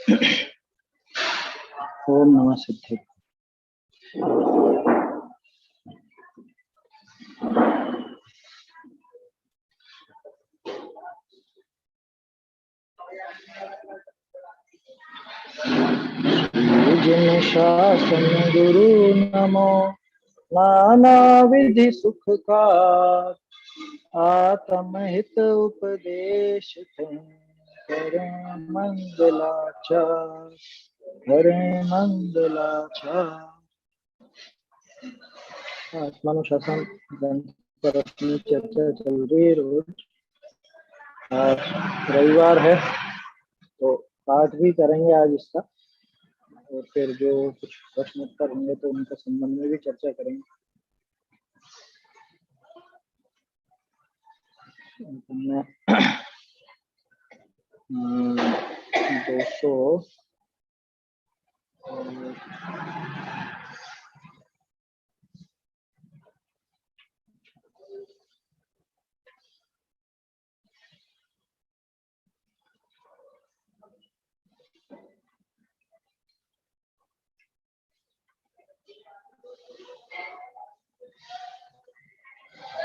ओम नमः सिद्धे। जिन शासन गुरु नमो नाना विधि सुख का आत्महित उपदेश करें मंगलाचार करें मंगलाचार। आत्मानुशासन पर अपनी चर्चा चल रही है रोज। आज रविवार है तो पाठ भी करेंगे आज इसका, और फिर जो कुछ प्रश्न उत्तर होंगे तो उनके संबंध में भी चर्चा करेंगे। मैं 200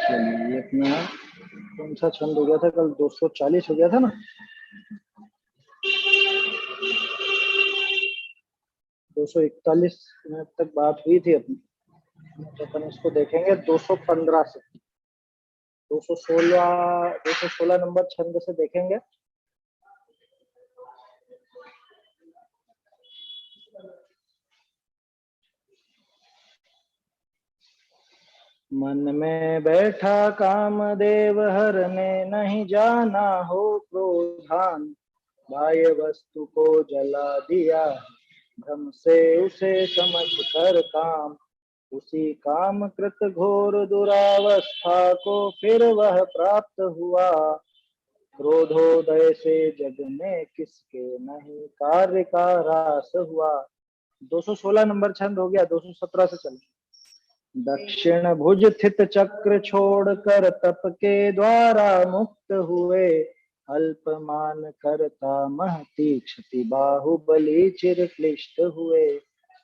चलिए अपना कौन सा छंद हो गया था कल? 240 हो गया था ना। 241 मिनट तक बात हुई थी अपनी, तो अपन इसको देखेंगे 215 से 216 नंबर छंद से देखेंगे। मन में बैठा कामदेव हरने नहीं जाना हो क्रोधान, बाह्य वस्तु को जला दिया भ्रम से उसे समझ कर काम, उसी काम कृत घोर दुरावस्था को फिर वह प्राप्त हुआ, क्रोधोदय से जग में किसके नहीं कार्य का रास हुआ। 216 नंबर छंद हो गया। 217 से चले। दक्षिण भुज स्थित चक्र छोड़कर तप के द्वारा मुक्त हुए, अल्पमान करता महती क्षति बाहुबली चिर क्लिष्ट हुए,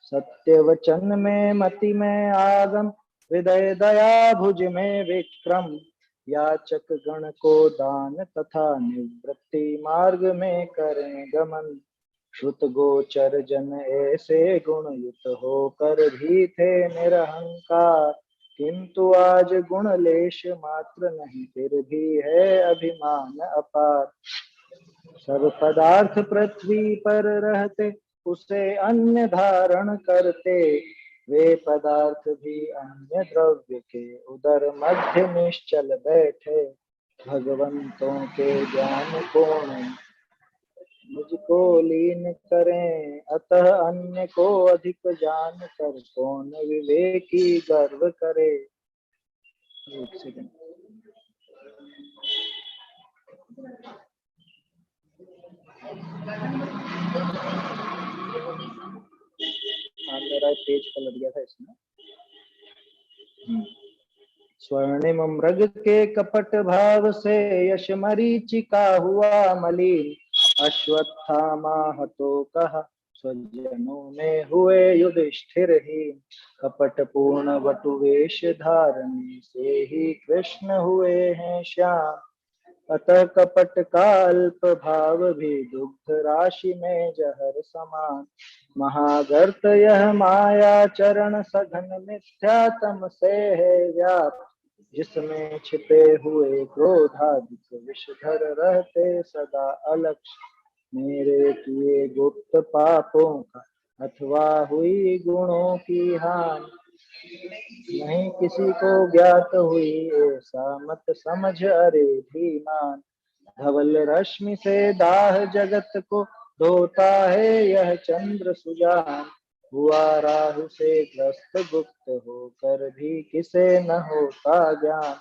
सत्य वचन में मति में आगम हृदय दया भुज में विक्रम, याचक गण को दान तथा निवृत्ति मार्ग में करें गमन, श्रुत गोचर जन ऐसे गुण युत होकर भी थे निरहंकार, किंतु आज गुण लेश मात्र नहीं फिर भी है अभिमान अपार, सब पदार्थ पृथ्वी पर रहते उसे अन्य धारण करते, वे पदार्थ भी अन्य द्रव्य के उदर मध्य निश्चल बैठे, भगवंतों के ज्ञान कोण मुझको लीन करें, अतः अन्य को अधिक जान कर कौन विवेकी गर्व करे। एक सेकंड। मेरा पेज पलट गया था इसमें। स्वर्णिम मृग के कपट भाव से यश मरीचिका हुआ मलिन, अश्वत्थामा हतो कहा स्वजनों में हुए युधिष्ठिर ही, कपट पूर्ण वटुवेश धारने से ही कृष्ण हुए हैं श्याम, अतः कपट का अल्प भाव भी दुग्ध राशि में जहर समान, महागर्त यह माया चरण सघन मिथ्या तम से है व्याप, जिसमें छिपे हुए क्रोधादिक विषधर रहते सदा अलक्ष, मेरे किए गुप्त पापों का अथवा हुई गुणों की हानि, नहीं किसी को ज्ञात हुई ऐसा मत समझ अरे धीमान, धवल रश्मि से दाह जगत को धोता है यह चंद्र सुजान, हुआ राहु से ग्रस्त गुप्त होकर भी किसे न होता ज्ञान,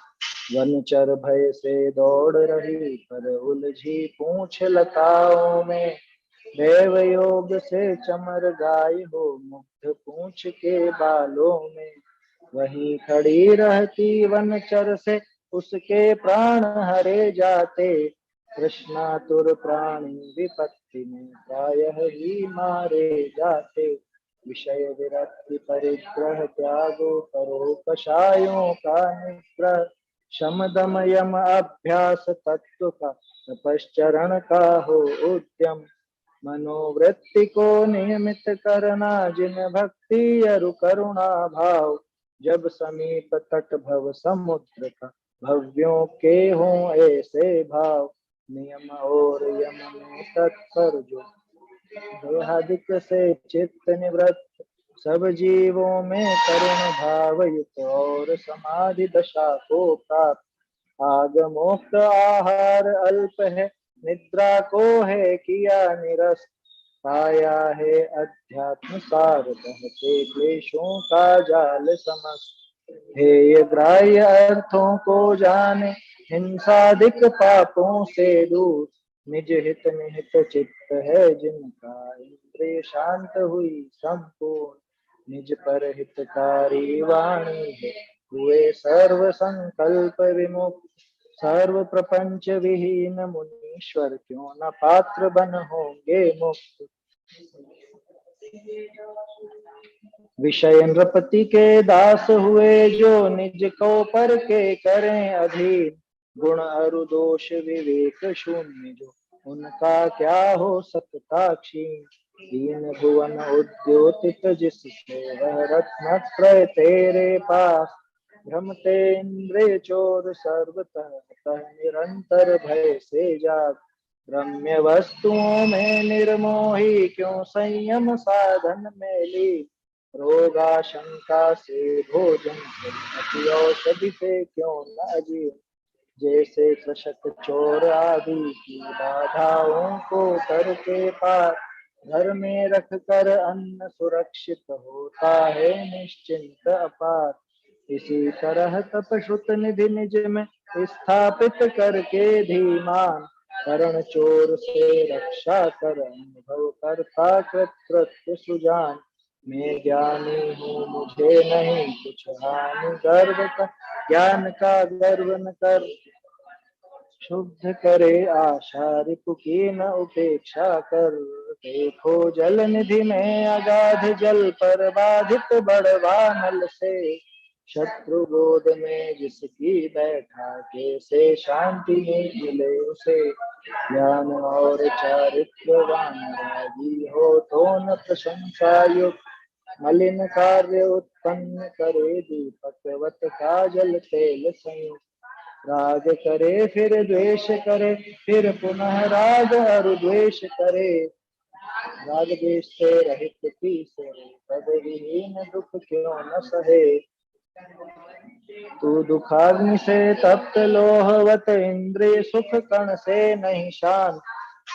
वनचर भय से दौड़ रही पर उलझी पूछ लताओं में, देव योग से चमर गाय हो मुग्ध पूछ के बालों में, वहीं खड़ी रहती वनचर से उसके प्राण हरे जाते, कृष्णातुर प्राणी विपत्ति में प्रायः ही मारे जाते। विषय विरक्ति परिग्रह त्यागो करो कषायों का निग्रह। शम दम यम अभ्यास तत्व का तपश्चरण का हो उद्यम। मनोवृत्ति को नियमित करना जिन भक्ति अरु करुणा भाव। जब समीप तट भव समुद्र का भव्यों के हों ऐसे भाव। नियम और यम में तत्पर जो देहादिक से चित्त निवृत्त। सब जीवों में करुण भाव युक्त और समाधि दशा को प्राप्त। आगमोक्त आहार अल्प है निद्रा को है किया निरस्त। पाया है अध्यात्म सार बहते क्लेशों का जाल समस्त। हेय ग्राह्य अर्थों को जाने हिंसादिक पापों से दूर। निज हित निहित चित्त है जिनका इंद्रिय शांत हुई संपूर्ण। निज पर हितकारी वाणी है हुए सर्व संकल्प विमुक्त। सर्व प्रपंच विहीन मुनीश्वर क्यों न पात्र बन होंगे मुक्त। विषय नृपति के दास हुए जो निज को पर के करें अधीन। गुण अरु दोष विवेक शून्य जो उनका क्या हो सकता क्षीण। तीन भुवन उद्योतित जिससे वह रत्न त्रय तेरे पास। भ्रमते इंद्रिय चोर सर्वतः तह निरंतर भय से जाग। रम्य वस्तुओं में निर्मोही क्यों संयम साधन में ली। रोगाशंका से भोजन अति औषधि से क्यों न अजीव। जैसे कृषक चोर आदि की बाधाओं को करके पार। घर में रख कर अन्न सुरक्षित होता है निश्चिंत अपार। इसी तरह तप श्रुत निधि निज में स्थापित करके धीमान। करण चोर से रक्षा कर अनुभव करता कृत्य सुजान। मैं ज्ञानी हूँ मुझे नहीं कुछ हानि गर्व का ज्ञान का गर्व न कर। शुद्ध करे आशा रिपु की न उपेक्षा कर। देखो जल निधि में अगाध जल पर बाधित बड़वा नल से। शत्रु गोद में जिसकी बैठा कैसे शांति नहीं मिले उसे। ज्ञान और चारित्रवान रागी हो तो न प्रशंसा युक्त। मलिन कार्य उत्पन्न करे दीपकवत का जल तेल संयुक्त। राग करे फिर द्वेष करे फिर पुनः राग और द्वेष करे। राग द्वेष से रहित तीसरे पद विहीन दुख क्यों न सहे। तू दुखाग्नि से तप्त लोहवत इंद्रिय सुख कण से नहीं शांत।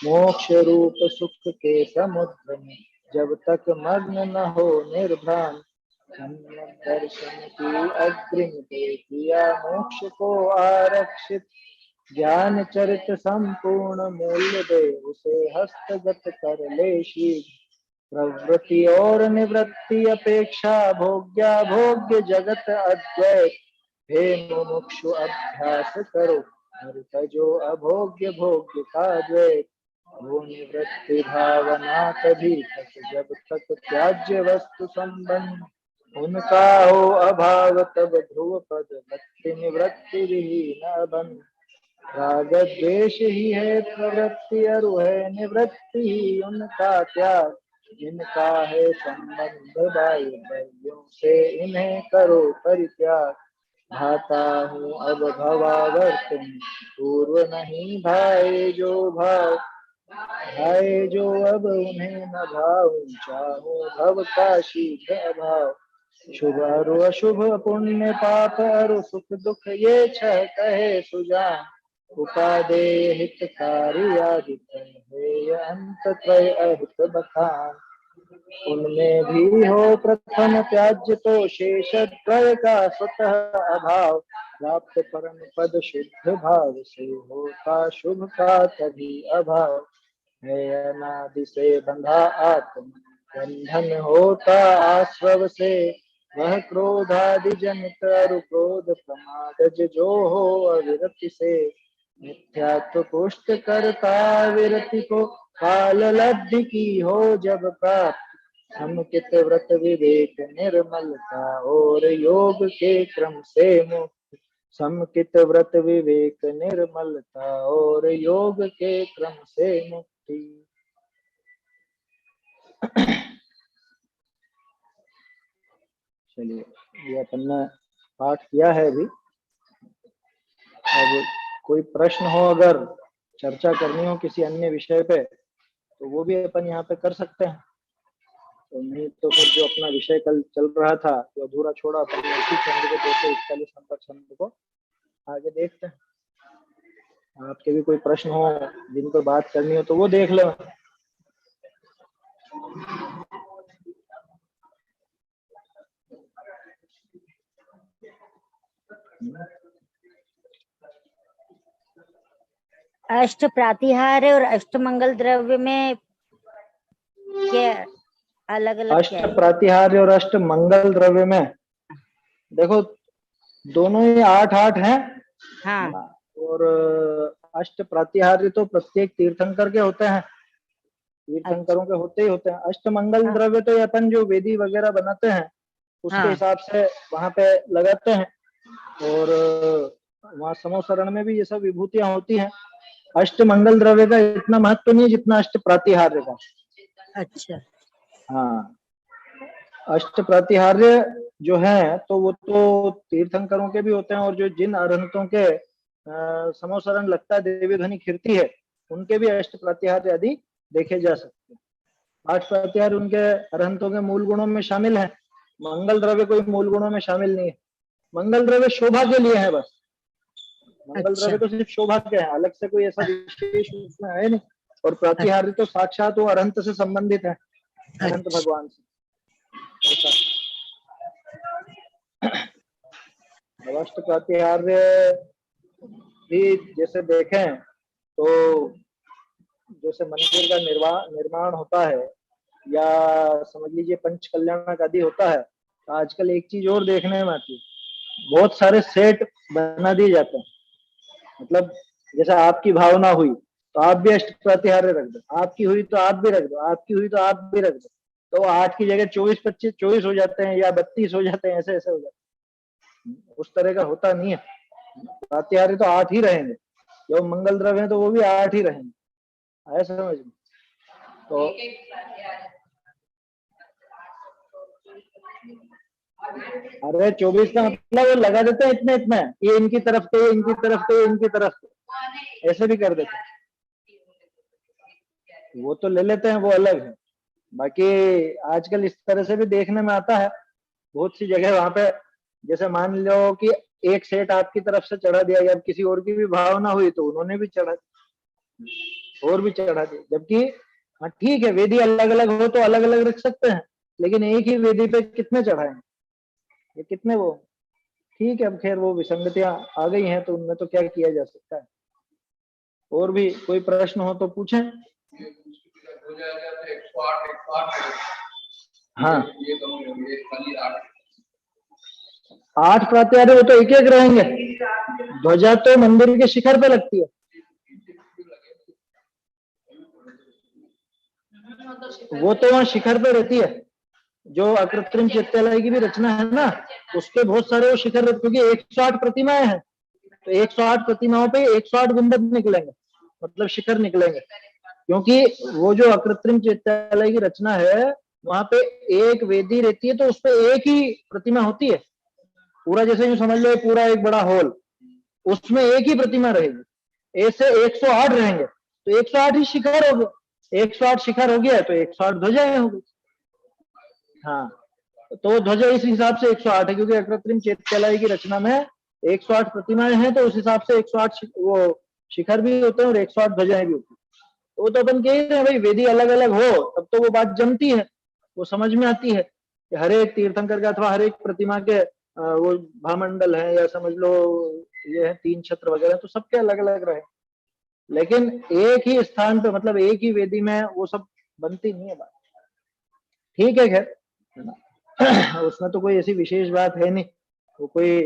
मोक्ष रूप सुख के समुद्र में जब तक मग्न न हो निर्भ्रांत। सम्यक दर्शन की अग्रिम पे किया मोक्ष को आरक्षित। ज्ञान चरित संपूर्ण मूल्य दे उसे हस्तगत कर ले शीघ्र। प्रवृत्ति और निवृत्ति अपेक्षा भोग्या भोग्य जगत अद्वैत। हे मुमुक्षु अभ्यास करो हर तजो अभोग्य भोग्य का द्वैत। वो निवृत्ति भावना तभी तक जब तक त्याज्य वस्तु संबंध उनका हो अभाव। तब ध्रुव पद भक्ति निवृत्ति विहीन बन। राग द्वेष ही है प्रवृत्ति अरु है निवृत्ति ही उनका त्याग। इनका है संबंध वायु द्रव्यों से इन्हें करो परित्याग। भाता हूँ अब भवावर्त में पूर्व नहीं भाए जो भाव। भाए जो अब उन्हें न भाव चाहूं भव का शीघ्र अभाव। शुभ अरु अशुभ पुण्य पाप अरु सुख दुख ये छह कहे सुजान। उपादेय हितकारी आदि हेय अंत त्रय अहित बखान। उनमें भी हो प्रथम त्याज्य तो शेष त्रय का स्वतः अभाव। प्राप्त परम पद शुद्ध भाव से होता शुभ का तभी अभाव। है अनादि से बंधा आत्म बंधन होता आश्रव से। वह क्रोधादि जनित अरु क्रोध प्रमाद जो हो अविरति से। मिथ्यात्व पुष्ट करता विरति को, काल लब्धि की हो जब प्राप्त, समुचित व्रत विवेक निर्मलता और योग के क्रम से मुक्ति। समुचित व्रत विवेक निर्मलता और योग के क्रम से मुक्ति। चलिए, ये अपन ने पाठ किया है अभी। अब कोई प्रश्न हो, अगर चर्चा करनी हो किसी अन्य विषय पे, तो वो भी अपन यहाँ पे कर सकते हैं। तो नहीं तो फिर जो अपना विषय कल चल रहा था, जो अधूरा छोड़ा अपन ने, इसी छंद को 241 नंबर छंद को आगे देखते हैं। आपके भी कोई प्रश्न हो जिन पर बात करनी हो तो वो देख लो। अष्ट प्रातिहार्य और अष्ट मंगल द्रव्य में क्या अलग अलग? अष्ट प्रातिहार्य और अष्ट मंगल द्रव्य में देखो, दोनों ही 8-8 हैं। हाँ। और अष्ट प्रातिहार्य तो प्रत्येक तीर्थंकर के होते हैं, तीर्थंकरों के होते ही होते हैं। अष्ट मंगल द्रव्य तो ये अपन जो वेदी वगैरह बनाते हैं उसके हिसाब से वहां पे लगाते हैं। और वहाँ समोसरण में भी ये सब विभूतियां होती हैं। अष्ट मंगल द्रव्य का इतना महत्व नहीं है जितना अष्ट प्रातिहार्य का। अच्छा। हाँ, अष्ट प्रातिहार्य जो है तो वो तो तीर्थंकरों के भी होते हैं, और जो जिन अरहंतों के समोसरण लगता है, देवी ध्वनि खिरती है, उनके भी अष्ट प्रातिहार्य आदि देखे जा सकते हैं। 8 प्रातिहार्य उनके अरहंतों के मूल गुणों में शामिल है। मंगल द्रव्य कोई मूल गुणों में शामिल नहीं है। मंगल द्रव्य शोभा के लिए है बस। मंगल द्रव्य तो सिर्फ शोभा के है, अलग से कोई ऐसा विशेष उसमें है नहीं। और प्रातिहार्य तो साक्षात वो अरहंत से संबंधित है, अनंत भगवान से। अष्ट प्रातिहार्य भी जैसे देखें तो जैसे मंदिर का निर्माण होता है, या समझ लीजिए पंच कल्याणक आदि होता है, तो आजकल एक चीज और देखने में आती है, बहुत सारे सेट बना दिए जाते हैं। मतलब जैसे आपकी भावना हुई तो आप भी अष्ट प्रातिहार्य रख दो, आपकी हुई तो आप भी रख दो, आपकी हुई तो आप भी रख दो, तो 8 की जगह 24-25 हो जाते हैं, या 32 हो जाते हैं, ऐसे ऐसे हो जाते हैं। उस तरह का होता नहीं है। प्रातिहार्य तो 8 ही रहेंगे, जो मंगल द्रव्य है तो वो भी 8 ही रहेंगे, ऐसा समझ में। तो अरे 24 का मतलब वो लगा देते हैं इतने इतने, ये इनकी तरफ थे, इनकी तरफ थे, इनकी तरफ थे, ऐसे भी कर देते हैं। वो तो ले लेते हैं, वो अलग है। बाकी आजकल इस तरह से भी देखने में आता है बहुत सी जगह। वहां पे जैसे मान लो कि एक सेट आपकी तरफ से चढ़ा दिया गया, किसी और की भी भावना हुई तो उन्होंने भी चढ़ा, और भी चढ़ा दिया। जबकि हाँ ठीक है, वेदी अलग अलग हो तो अलग अलग रख सकते हैं, लेकिन एक ही वेदी पे कितने चढ़ाए, ये कितने वो, ठीक है। अब खैर वो विसंगतियां आ गई हैं तो उनमें तो क्या किया जा सकता है। और भी कोई प्रश्न हो तो पूछें। हाँ, 8 प्रात्यार्य वो तो एक एक रहेंगे। ध्वजा तो मंदिर के शिखर पे लगती है, वो तो वहां शिखर पे रहती है। जो अकृत्रिम चैत्यालय की भी रचना है ना, उसके बहुत सारे वो शिखर, क्योंकि 108 प्रतिमाएं हैं, तो 108 प्रतिमाओं पे 108 गुंबद निकलेंगे, मतलब शिखर निकलेंगे। क्योंकि वो जो अकृत्रिम चैत्यालय की रचना है, वहां पे एक वेदी रहती है, तो उसपे एक ही प्रतिमा होती है। पूरा जैसे यूं समझ लो पूरा एक बड़ा हॉल, उसमें एक ही प्रतिमा रहेगी। ऐसे 108 रहेंगे, तो 108 ही शिखर हो गए। 108 शिखर हो गया तो 108 ध्वजाएं हो गई। हाँ, तो ध्वजा इस हिसाब से 108 है, क्योंकि अकृत्रिम चैत्यालय की रचना में 108 प्रतिमाएं हैं, तो उस हिसाब से 108 वो शिखर भी होते हैं और 108 ध्वजाएं भी होती है। वो तो अपन कह रहे हैं भाई, वेदी अलग अलग हो तब तो वो बात जमती है, वो समझ में आती है कि हर एक तीर्थंकर का अथवा हर एक प्रतिमा के वो भामंडल है, या समझ लो ये है 3 छत्र वगैरह, तो सबके अलग अलग रहे। लेकिन एक ही स्थान पे, मतलब एक ही वेदी में वो सब बनती नहीं है बात। ठीक है, खैर उसमें तो कोई ऐसी विशेष बात है नहीं, वो कोई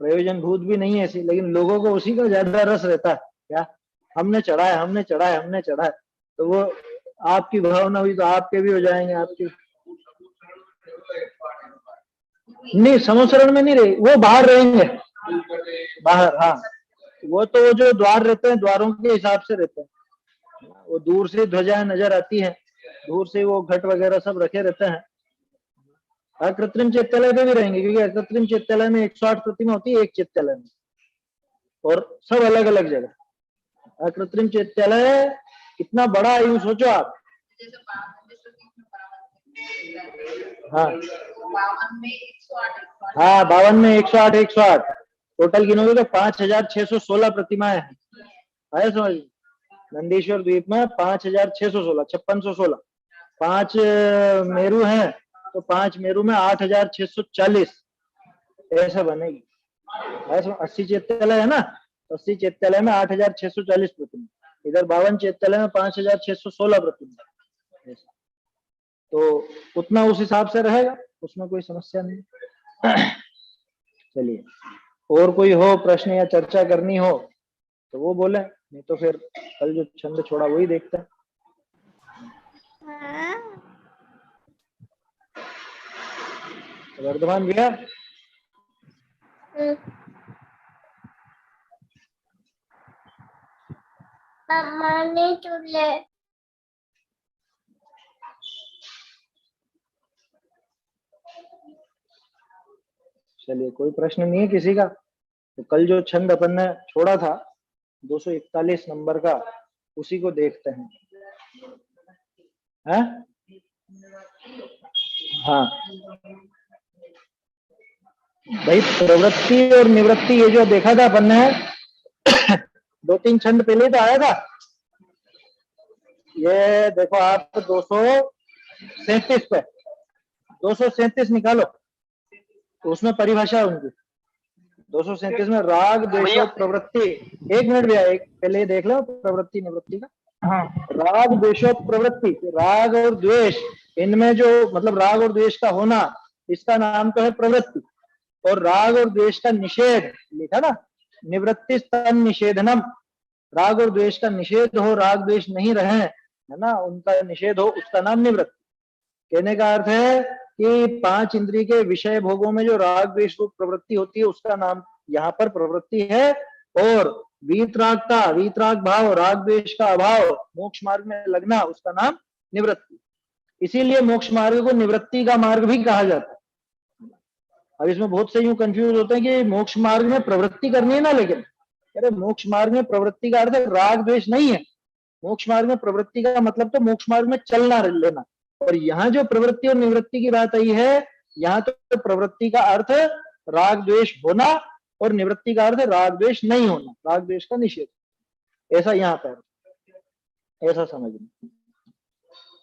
प्रयोजन भूत भी नहीं है ऐसी, लेकिन लोगों को उसी का ज्यादा रस रहता है क्या हमने चढ़ाया, हमने चढ़ाया, हमने चढ़ाया, तो वो आपकी भावना हुई तो आपके भी हो जाएंगे, आपकी नहीं समोसरण में नहीं रहे, वो बाहर रहेंगे, बाहर। हाँ, वो तो वो जो द्वार रहते हैं, द्वारों के हिसाब से रहते हैं, वो दूर से ध्वजाएं नजर आती हैं, दूर से वो घट वगैरह सब रखे रहते हैं। अकृत्रिम चैत्यालय पे भी रहेंगे, क्योंकि अकृत्रिम चैत्यालय में 108 प्रतिमा होती है एक चैत्यालय में, और सब अलग अलग जगह। अकृत्रिम चैत्यालय कितना बड़ा है, यूं सोचो आप। हाँ हाँ, 52 में 108 108 टोटल गिनोगे तो 5616 प्रतिमाएं हैं। आया समझ? नंदीश्वर द्वीप में 5616, 5616, 5 मेरू हैं तो 5 मेरू में 8640 ऐसा बनेगी। 80 चैत्यालय है ना, 80 चैत्यालय में 8640 प्रतिमा, इधर 52 चैत्यालय में 5616 प्रतिमा, ऐसा। तो उतना उस हिसाब से रहेगा, उसमें कोई समस्या नहीं। चलिए, और कोई हो प्रश्न या चर्चा करनी हो तो वो बोले, नहीं तो फिर कल जो छंद छोड़ा वही देखते हैं। वर्धमान गया? चलिए, कोई प्रश्न नहीं है किसी का? तो कल जो छंद अपन ने छोड़ा था 241 नंबर का, उसी को देखते हैं। है? हाँ भाई, प्रवृत्ति और निवृत्ति ये जो देखा था अपन ने 2-3 छंद पहले तो आया था। ये देखो आप 237 पे 237 निकालो, तो उसमें परिभाषा है उनकी। 237 में राग द्वेष और प्रवृत्ति। 1 मिनट भैया, एक पहले ये देख लो प्रवृत्ति निवृत्ति का। हाँ, राग द्वेष और प्रवृत्ति, राग और द्वेष, इनमें जो मतलब राग और द्वेष का होना, इसका नाम तो है प्रवृत्ति। और राग और द्वेष का निषेध लिखा ना, निवृत्ति तन निषेधनम, राग और द्वेष का निषेध हो, राग द्वेष नहीं रहे, है ना, उनका निषेध हो, उसका नाम निवृत्ति। कहने का अर्थ है कि 5 इंद्रिय के विषय भोगों में जो राग द्वेष रूप प्रवृत्ति होती है, उसका नाम यहाँ पर प्रवृत्ति है। और वीतरागता, वीतराग भाव, राग द्वेष का अभाव, मोक्ष मार्ग में लगना, उसका नाम निवृत्ति। इसीलिए मोक्ष मार्ग को निवृत्ति का मार्ग भी कहा जाता है। अब इसमें बहुत से यूं कंफ्यूज होते हैं कि मोक्ष मार्ग में प्रवृत्ति करनी है ना, लेकिन अरे मोक्ष मार्ग में प्रवृत्ति का अर्थ राग द्वेष नहीं है। मोक्ष मार्ग में प्रवृत्ति का मतलब तो मोक्ष मार्ग में चलना लेना। और यहाँ जो प्रवृत्ति और निवृत्ति की बात आई है, यहाँ तो प्रवृत्ति का अर्थ राग द्वेष होना और निवृत्ति का अर्थ राग द्वेष नहीं होना, राग द्वेष का निषेध, ऐसा यहाँ पर, ऐसा समझना।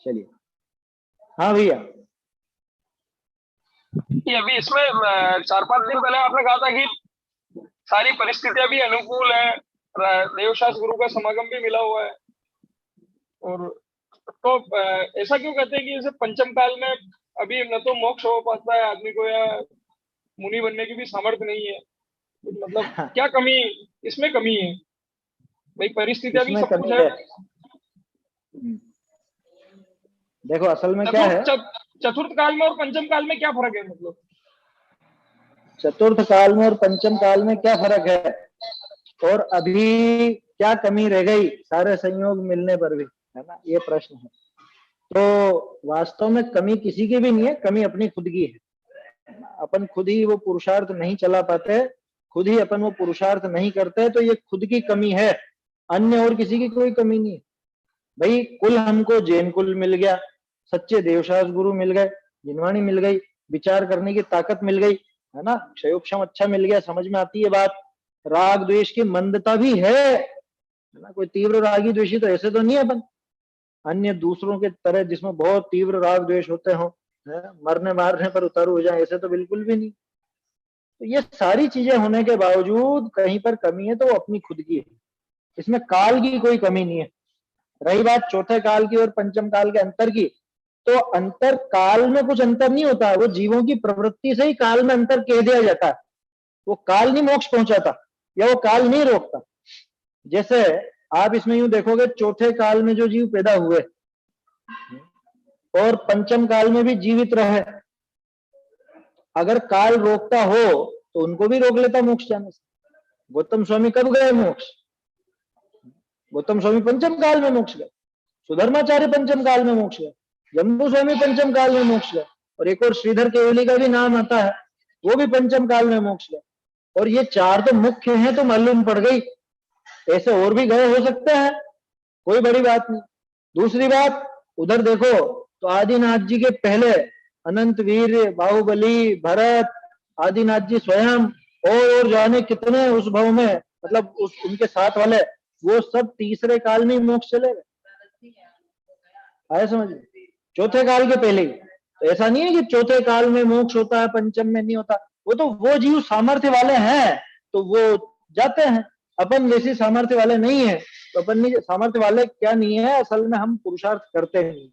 चलिए, हाँ भैया। अभी इसमें 4-5 दिन पहले आपने कहा था कि सारी परिस्थितियां भी अनुकूल है, देवशास्त्र गुरु का समागम भी मिला हुआ है, और तो ऐसा क्यों कहते हैं कि जैसे पंचम काल में अभी न तो मोक्ष हो पाता है आदमी को, या मुनि बनने की भी सामर्थ्य नहीं है, मतलब क्या कमी इसमें कमी है भाई? परिस्थितियां भी सब कुछ है। देखो असल में क्या है, चतुर्थ काल में और पंचम काल में क्या फर्क है? मतलब चतुर्थ काल में और पंचम काल में क्या फर्क है, और अभी क्या कमी रह गई सारे संयोग मिलने पर भी, है ना, ये प्रश्न है। तो वास्तव में कमी किसी की भी नहीं है, कमी अपनी खुद की है। अपन खुद ही वो पुरुषार्थ नहीं चला पाते, खुद ही अपन वो पुरुषार्थ नहीं करते, तो ये खुद की कमी है, अन्य और किसी की कोई कमी नहीं है। भाई कुल हमको जैन कुल मिल गया, सच्चे देवशास्त्र गुरु मिल गए, जिनवाणी मिल गई, विचार करने की ताकत मिल गई, है ना, क्षयोक्षम अच्छा मिल गया, समझ में आती है बात। राग द्वेष की मंदता भी है ना, कोई तीव्र रागी द्वेषी तो ऐसे तो नहीं है अपन, अन्य दूसरों के तरह जिसमें बहुत तीव्र राग द्वेष होते हो, मरने मारने पर उतारू हो जाए, ऐसे तो बिल्कुल भी नहीं। तो ये सारी चीजें होने के बावजूद कहीं पर कमी है तो वो अपनी खुद की है, इसमें काल की कोई कमी नहीं है। रही बात चौथे काल की और पंचम काल के अंतर की, तो अंतर काल में कुछ अंतर नहीं होता है, वो जीवों की प्रवृत्ति से ही काल में अंतर कह दिया जाता है। वो काल नहीं मोक्ष पहुंचाता, या वो काल नहीं रोकता, जैसे आप इसमें यूं देखोगे, चौथे काल में जो जीव पैदा हुए और पंचम काल में भी जीवित रहे, अगर काल रोकता हो तो उनको भी रोक लेता मोक्ष जाने से। गौतम स्वामी कब गए मोक्ष? गौतम स्वामी पंचम काल में मोक्ष गए, सुधर्माचार्य पंचम काल में मोक्ष गए, जम्बू स्वामी पंचम काल में मोक्ष गए, और एक और श्रीधर केवली का भी नाम आता है, वो भी पंचम काल में मोक्ष गए। और ये चार तो मुख्य हैं, तो मालूम पड़ गई, ऐसे और भी गए हो सकते हैं, कोई बड़ी बात नहीं। दूसरी बात, उधर देखो तो आदिनाथ जी के पहले अनंत वीर, बाहुबली, भरत, आदिनाथ जी स्वयं और जाने कितने उस भव में, मतलब उस उनके साथ वाले, वो सब तीसरे काल में मोक्ष चले गए। आया समझ में? चौथे काल के पहले ही। तो ऐसा नहीं है कि चौथे काल में मोक्ष होता है, पंचम में नहीं होता। वो तो वो जीव सामर्थ्य वाले हैं तो वो जाते हैं, अपन वैसे सामर्थ्य वाले नहीं है, तो अपन नहीं, सामर्थ्य वाले क्या नहीं है, असल में हम पुरुषार्थ करते नहीं।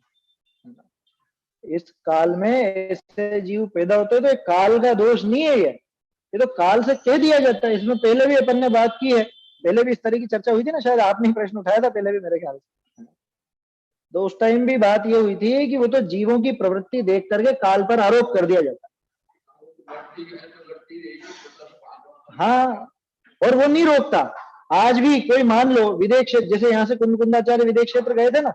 इस काल में ऐसे जीव पैदा होते हैं, तो एक काल का दोष नहीं है, ये तो काल से कह दिया जाता है। इसमें पहले भी अपन ने बात की है, पहले भी इस तरह की चर्चा हुई थी ना, शायद आपने ही प्रश्न उठाया था पहले भी मेरे ख्याल से। तो उस टाइम भी बात ये हुई थी कि वो तो जीवों की प्रवृत्ति देख करके काल पर आरोप कर दिया जाता है। हाँ, और वो नहीं रोकता। आज भी कोई मान लो विदेश क्षेत्र, जैसे यहाँ से कुंदकुंदाचार्य विदेश क्षेत्र गए थे ना,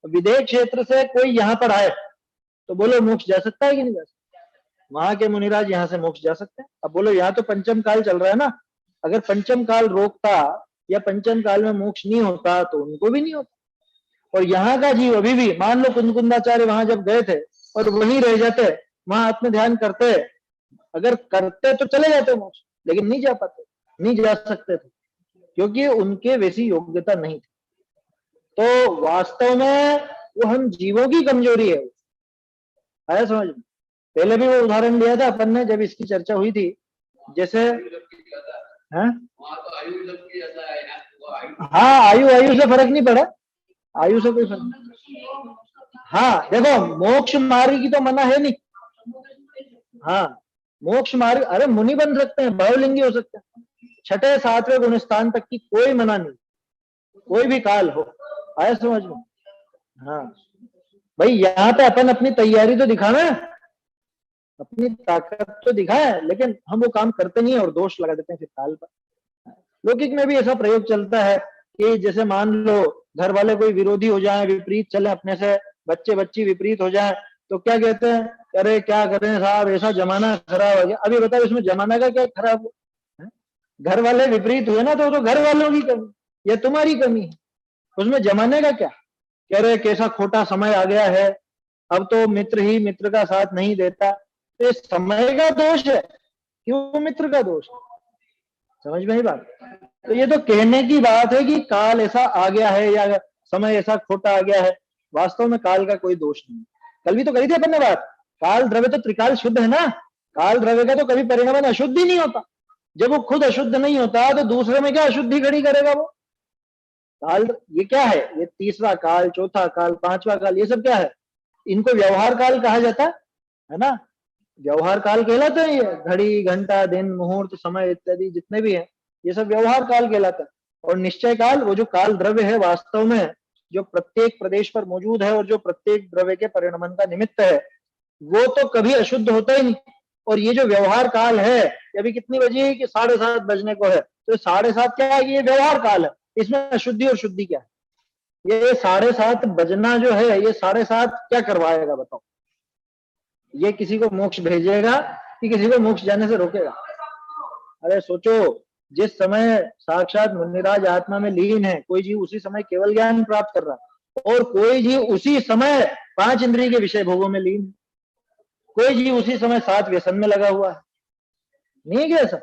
विदेश क्षेत्र से कोई यहाँ पर आए तो बोलो मोक्ष जा सकता है कि नहीं जा सकता? वहां के मुनिराज यहाँ से मोक्ष जा सकते हैं। अब बोलो यहाँ तो पंचम काल चल रहा है ना, अगर पंचम काल रोकता या पंचम काल में मोक्ष नहीं होता तो उनको भी नहीं होता। और यहाँ का जीव अभी भी, मान लो कुंदकुंदाचार्य वहां जब गए थे और वहीं रह जाते, वहां आत्म ध्यान करते, अगर करते तो चले जाते मोक्ष, लेकिन नहीं जा पाते, नहीं जा सकते थे, क्योंकि उनके वैसी योग्यता नहीं थी। तो वास्तव में वो हम जीवों की कमजोरी है। आया समझ में? पहले भी वो उदाहरण लिया था अपन ने जब इसकी चर्चा हुई थी, जैसे है? हाँ, आयु से फर्क नहीं पड़ा, आयु से कोई फर्क नहीं। हाँ देखो, मोक्ष मार्ग की तो मना है नहीं। हाँ, मोक्ष मार्ग, अरे मुनि बन सकते हैं, भावलिंगी हो सकते हैं, छठे सातवें गुणस्थान तक की कोई मना नहीं, कोई भी काल हो। आया समझ में? हाँ भाई, यहाँ पे अपन अपनी तैयारी तो दिखाना है, अपनी ताकत तो दिखाए, लेकिन हम वो काम करते नहीं है और दोष लगा देते हैं फिर काल पर। लौकिक में भी ऐसा प्रयोग चलता है कि जैसे मान लो घर वाले कोई विरोधी हो जाए, विपरीत चले अपने से, बच्चे बच्ची विपरीत हो जाए, तो क्या कहते हैं, अरे क्या करें साहब, ऐसा जमाना खराब हो गया। अभी बताओ इसमें जमाना का क्या खराब हुआ? घर वाले विपरीत हुए ना, तो घर वालों की कमी या तुम्हारी कमी है, उसमें जमाने का क्या? कह रहे कैसा खोटा समय आ गया है, अब तो मित्र ही मित्र का साथ नहीं देता, तो ये समय का दोष है क्यों मित्र का दोष? समझ में ही बात? तो ये तो कहने की बात है कि काल ऐसा आ गया है या समय ऐसा खोटा आ गया है, वास्तव में काल का कोई दोष नहीं। कल भी तो करी थी अपन ने बात, काल द्रव्य तो त्रिकाल शुद्ध है ना, काल द्रव्य का तो कभी परिणाम अशुद्ध ही नहीं होता। जब वो खुद अशुद्ध नहीं होता तो दूसरे में क्या अशुद्धि खड़ी करेगा वो? काल ये क्या है? ये तीसरा काल, चौथा काल, पांचवा काल, ये सब क्या है? इनको व्यवहार काल कहा जाता है ना, व्यवहार काल कहलाते हैं ये। घड़ी, घंटा, दिन, मुहूर्त, समय इत्यादि जितने भी हैं, ये सब व्यवहार काल कहलाता है। और निश्चय काल, वो जो काल द्रव्य है वास्तव में जो प्रत्येक प्रदेश पर मौजूद है और जो प्रत्येक द्रव्य के परिणमन का निमित्त है, वो तो कभी अशुद्ध होता ही नहीं। और ये जो व्यवहार काल है, अभी कितनी बजे कि 7:30 बजने को है, तो 7:30 क्या है? ये व्यवहार काल है, इसमें अशुद्धि और शुद्धि क्या है? ये 7:30 बजना जो है, ये 7:30 क्या करवाएगा बताओ? ये किसी को मोक्ष भेजेगा कि किसी को मोक्ष जाने से रोकेगा? अरे सोचो, जिस समय साक्षात मुनिराज आत्मा में लीन है, कोई जीव उसी समय केवल ज्ञान प्राप्त कर रहा है, और कोई जीव उसी समय 5 इंद्रिय के विषय भोगों में लीन है, कोई जीव उसी समय 7 व्यसन में लगा हुआ है। नहीं है क्या ऐसा?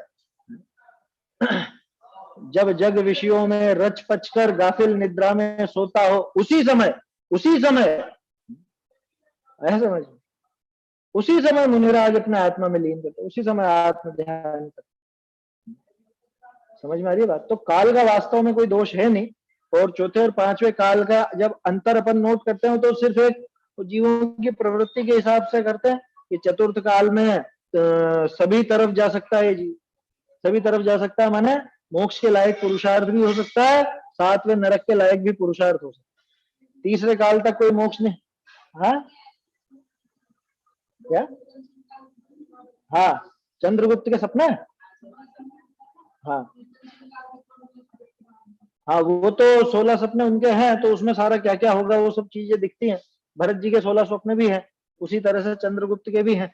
जब जग विषयों में रच पच कर गाफिल निद्रा में सोता हो, उसी समय ऐसा समझ, उसी समय मुनिराज अपने आत्मा में लीन करते, उसी समय आत्म ध्यान करते। समझ में आ रही है बात? तो काल का वास्तव में कोई दोष है नहीं। और चौथे और पांचवें काल का जब अंतर अपन नोट करते हैं तो सिर्फ एक जीवों की प्रवृत्ति के हिसाब से करते हैं कि चतुर्थ काल में सभी तरफ जा सकता है जीव, सभी तरफ जा सकता है, माने मोक्ष के लायक पुरुषार्थ भी हो सकता है, सातवें नरक के लायक भी पुरुषार्थ हो सकता है। तीसरे काल तक कोई मोक्ष नहीं। हाँ क्या? हाँ, चंद्रगुप्त के सपने। हाँ हाँ, वो तो 16 सपने उनके हैं, तो उसमें सारा क्या क्या होगा वो सब चीजें दिखती हैं। भरत जी के 16 स्वप्न भी हैं, उसी तरह से चंद्रगुप्त के भी हैं,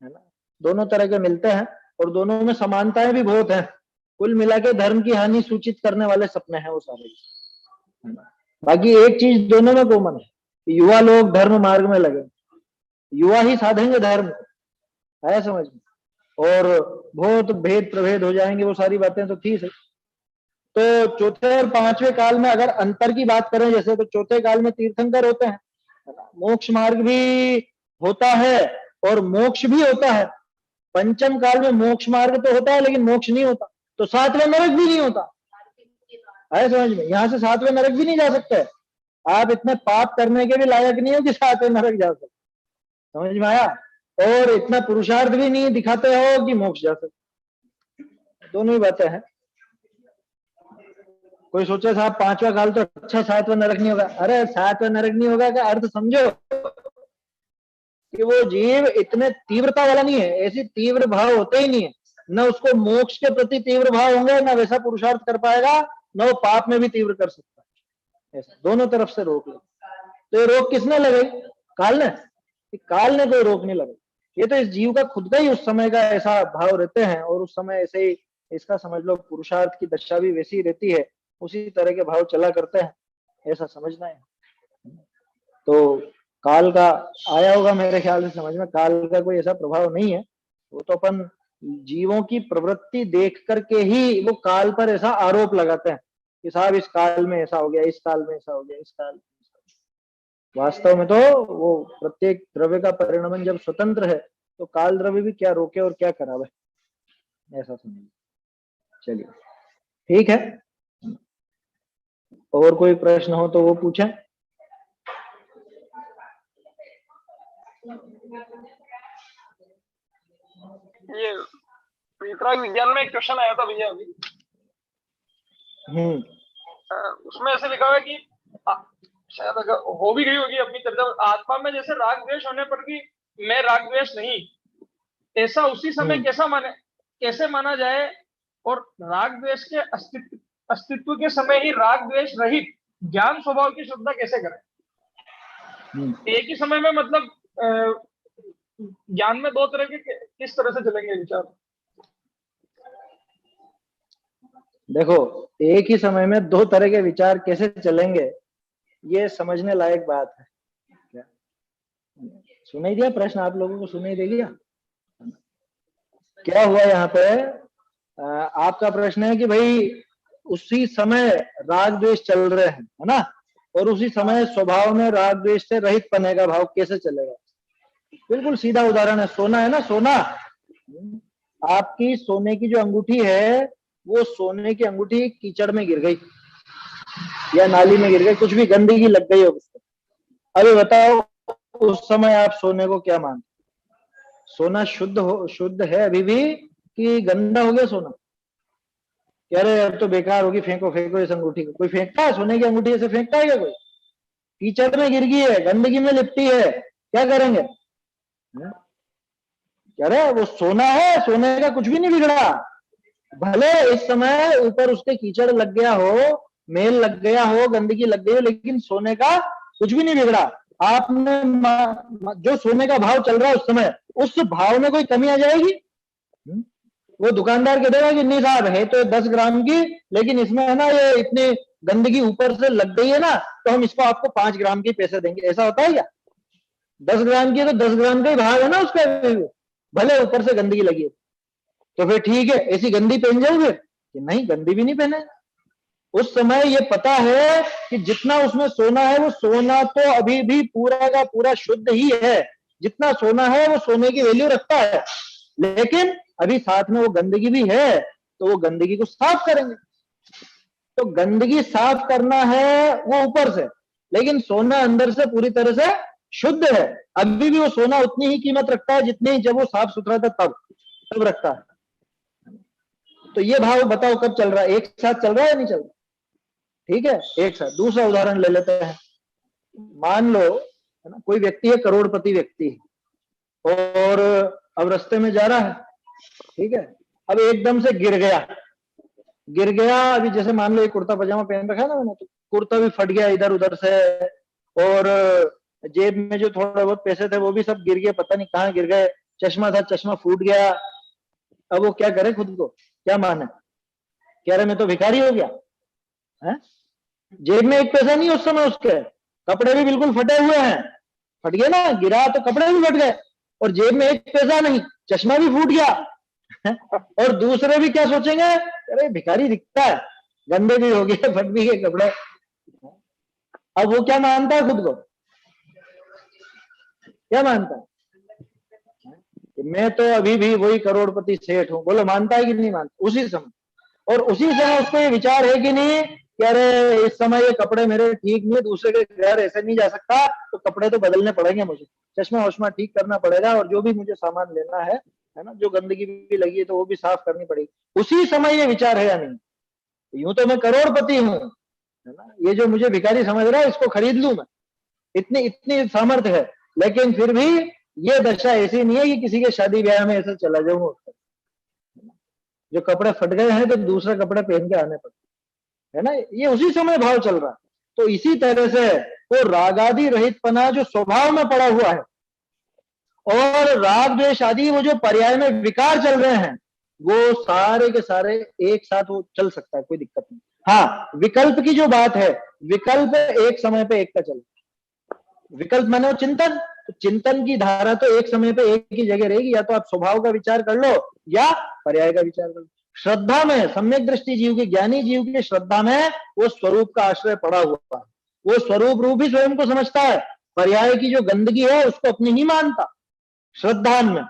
है ना। दोनों तरह के मिलते हैं और दोनों में समानताएं भी बहुत हैं। कुल मिला के धर्म की हानि सूचित करने वाले सपने हैं वो सारे, है ना। बाकी एक चीज दोनों में कॉमन है कि युवा लोग धर्म मार्ग में लगे, युवा ही साधेंगे धर्म को, है समझ में। और बहुत भेद प्रभेद हो जाएंगे, वो सारी बातें तो ठीक है। तो चौथे और पांचवें काल में अगर अंतर की बात करें जैसे, तो चौथे काल में तीर्थंकर होते हैं, मोक्ष मार्ग भी होता है और मोक्ष भी होता है। पंचम काल में मोक्ष मार्ग तो होता है लेकिन मोक्ष नहीं होता, तो सातवें नरक भी नहीं होता, है समझ में। यहाँ से सातवें नरक भी नहीं जा सकते, आप इतने पाप करने के भी लायक नहीं हो कि सातवें नरक जा सकते, समझ में आया। और इतना पुरुषार्थ भी नहीं दिखाते हो कि मोक्ष जा सकते। दोनों ही बातें हैं। कोई सोचे साहब पांचवा काल तो अच्छा, सातवां नरक नहीं होगा। अरे सातवां नरक नहीं होगा का अर्थ समझो कि वो जीव इतने तीव्रता वाला नहीं है, ऐसी तीव्र भाव होते ही नहीं है, न उसको मोक्ष के प्रति तीव्र भाव होंगे, न वैसा पुरुषार्थ कर पाएगा, न वो पाप में भी तीव्र कर सकता है। ऐसा दोनों तरफ से रोक ले। तो ये रोक किसने लगाई? काल ने। काल ने कोई रोक नहीं लगाई, ये तो इस जीव का खुद का ही उस समय का ऐसा भाव रहते हैं, और उस समय ऐसे ही इसका समझ लो पुरुषार्थ की दशा भी वैसी ही रहती है, उसी तरह के भाव चला करते हैं, ऐसा समझना है। तो काल का आया होगा मेरे ख्याल से समझ में, काल का कोई ऐसा प्रभाव नहीं है, वो तो अपन जीवों की प्रवृत्ति देख करके ही वो काल पर ऐसा आरोप लगाते हैं कि साहब इस काल में ऐसा हो गया, इस काल में ऐसा हो गया, इस काल में। वास्तव में तो वो प्रत्येक द्रव्य का परिणमन जब स्वतंत्र है, तो काल द्रव्य भी क्या रोके और क्या करावे, ऐसा समझिए। चलिए ठीक है, और कोई प्रश्न हो तो वो पूछें। ये वितराग विज्ञान में एक क्वेश्चन आया था भैया अभी, उसमें ऐसे लिखा हुआ है कि शायद अगर हो भी गई होगी अपनी चर्चा, आत्मा में जैसे राग द्वेष होने पर भी मैं राग द्वेष नहीं, ऐसा उसी समय कैसे माना जाए, और राग द्वेष के अस्तित्व के समय ही राग द्वेष रहित ज्ञान स्वभाव की शुद्धता कैसे करें? एक ही समय में मतलब ज्ञान में दो तरह के किस तरह से चलेंगे विचार? देखो, एक ही समय में दो तरह के विचार कैसे चलेंगे, ये समझने लायक बात है। क्या सुनाई दिया प्रश्न? आप लोगों को सुनाई दे गया? क्या हुआ यहाँ पे? आपका प्रश्न है कि भाई उसी समय राग द्वेष चल रहे हैं, है ना, और उसी समय स्वभाव में राग द्वेष से रहित पने का भाव कैसे चलेगा? बिल्कुल सीधा उदाहरण है, सोना है ना, सोना, आपकी सोने की जो अंगूठी है, वो सोने की अंगूठी कीचड़ में गिर गई या नाली में गिर गई, कुछ भी गंदगी लग गई हो उसको। अभी बताओ उस समय आप सोने को क्या मानते? सोना शुद्ध है अभी भी कि गंदा हो गया सोना? कह रहे अब तो बेकार होगी, फेंको फेंको इस अंगूठी को। कोई फेंकता है सोने की अंगूठी? ऐसे फेंकता है क्या कोई? कीचड़ में गिर गई है, गंदगी में लिपटी है, क्या करेंगे? कह रहे वो सोना है, सोने का कुछ भी नहीं बिगड़ा, भले इस समय ऊपर उसके कीचड़ लग गया हो, मेल लग गया हो, गंदगी लग गई हो, लेकिन सोने का कुछ भी नहीं बिगड़ा। आपने जो सोने का भाव चल रहा है उस समय, उस भाव में कोई कमी आ जाएगी? वो दुकानदार कह देगा कि नहीं साहब है तो 10 ग्राम की, लेकिन इसमें है ना ये इतनी गंदगी ऊपर से लग गई है ना, तो हम इसको आपको 5 ग्राम के पैसे देंगे। ऐसा होता है क्या? 10 ग्राम की है तो 10 ग्राम का ही भाव है ना उसका, भले ऊपर से गंदगी लगी है। तो फिर ठीक है, ऐसी गंदी पहन जाओ फिर कि नहीं, गंदी भी नहीं पहने। उस समय ये पता है कि जितना उसमें सोना है, वो सोना तो अभी भी पूरा का पूरा शुद्ध ही है, जितना सोना है वो सोने की वैल्यू रखता है, लेकिन अभी साथ में वो गंदगी भी है, तो वो गंदगी को साफ करेंगे। तो गंदगी साफ करना है वो ऊपर से, लेकिन सोना अंदर से पूरी तरह से शुद्ध है। अभी भी वो सोना उतनी ही कीमत रखता है जितनी जब वो साफ सुथरा था तब रखता है। तो ये भाव बताओ कब चल रहा है, एक साथ चल रहा है या नहीं चल रहा? ठीक है, एक साथ। दूसरा उदाहरण ले लेते हैं। मान लो है ना, कोई व्यक्ति है, करोड़पति व्यक्ति है, और अब रास्ते में जा रहा है, ठीक है, अब एकदम से गिर गया। अभी जैसे मान लो एक कुर्ता पजामा पहन रखा है ना मैंने, तो कुर्ता भी फट गया इधर उधर से, और जेब में जो थोड़ा बहुत पैसे थे वो भी सब गिर गए, पता नहीं कहाँ गिर गए। चश्मा था, चश्मा फूट गया। अब वो क्या करे, खुद को क्या माने, कह रहे मैं तो भिखारी हो गया है? जेब में एक पैसा नहीं उस समय उसके, कपड़े भी बिल्कुल फटे हुए हैं, फट गए ना, गिरा तो कपड़े भी फट गए, और जेब में एक पैसा नहीं, चश्मा भी फूट गया। और दूसरे भी क्या सोचेंगे, अरे भिखारी दिखता है, गंदे भी हो गए, फट भी गए कपड़े। अब वो क्या मानता है खुद को, क्या मानता है कि मैं तो अभी भी वही करोड़पति सेठ हूं? बोलो मानता है कि नहीं मानता उसी समय? और उसी समय उसको ये विचार है कि नहीं कि अरे इस समय ये कपड़े मेरे ठीक नहीं है, दूसरे के घर ऐसे नहीं जा सकता, तो कपड़े तो बदलने पड़ेंगे मुझे, चश्मा वश्मा ठीक करना पड़ेगा, और जो भी मुझे सामान लेना है ना, जो गंदगी भी लगी है तो वो भी साफ करनी पड़ेगी। उसी समय ये विचार है या नहीं? यूं तो मैं करोड़पति हूं, है ना, ये जो मुझे भिखारी समझ रहा है इसको खरीद लूं मैं, इतनी इतनी सामर्थ्य है, लेकिन फिर भी ये दशा ऐसी नहीं है कि किसी के शादी ब्याह में ऐसे चला जाऊं, जो कपड़े फट गए हैं तो दूसरे कपड़े पहन के आने पड़ते, है ना। ये उसी समय भाव चल रहा है। तो इसी तरह से वो रागादि रहितपना जो स्वभाव में पड़ा हुआ है, और राग द्वेष आदि वो जो पर्याय में विकार चल रहे हैं, वो सारे के सारे एक साथ वो चल सकता है, कोई दिक्कत नहीं। हाँ, विकल्प की जो बात है, विकल्प एक समय पे एक का चल, विकल्प माने चिंतन, तो चिंतन की धारा तो एक समय पे एक ही जगह रहेगी, या तो आप स्वभाव का विचार कर लो या पर्याय का विचार कर लो। श्रद्धा में, सम्यक दृष्टि जीव की, ज्ञानी जीव की श्रद्धा में वो स्वरूप का आश्रय पड़ा हुआ है, वो स्वरूप रूप ही स्वयं को समझता है, पर्याय की जो गंदगी है उसको अपनी नहीं मानता। श्रद्धा में,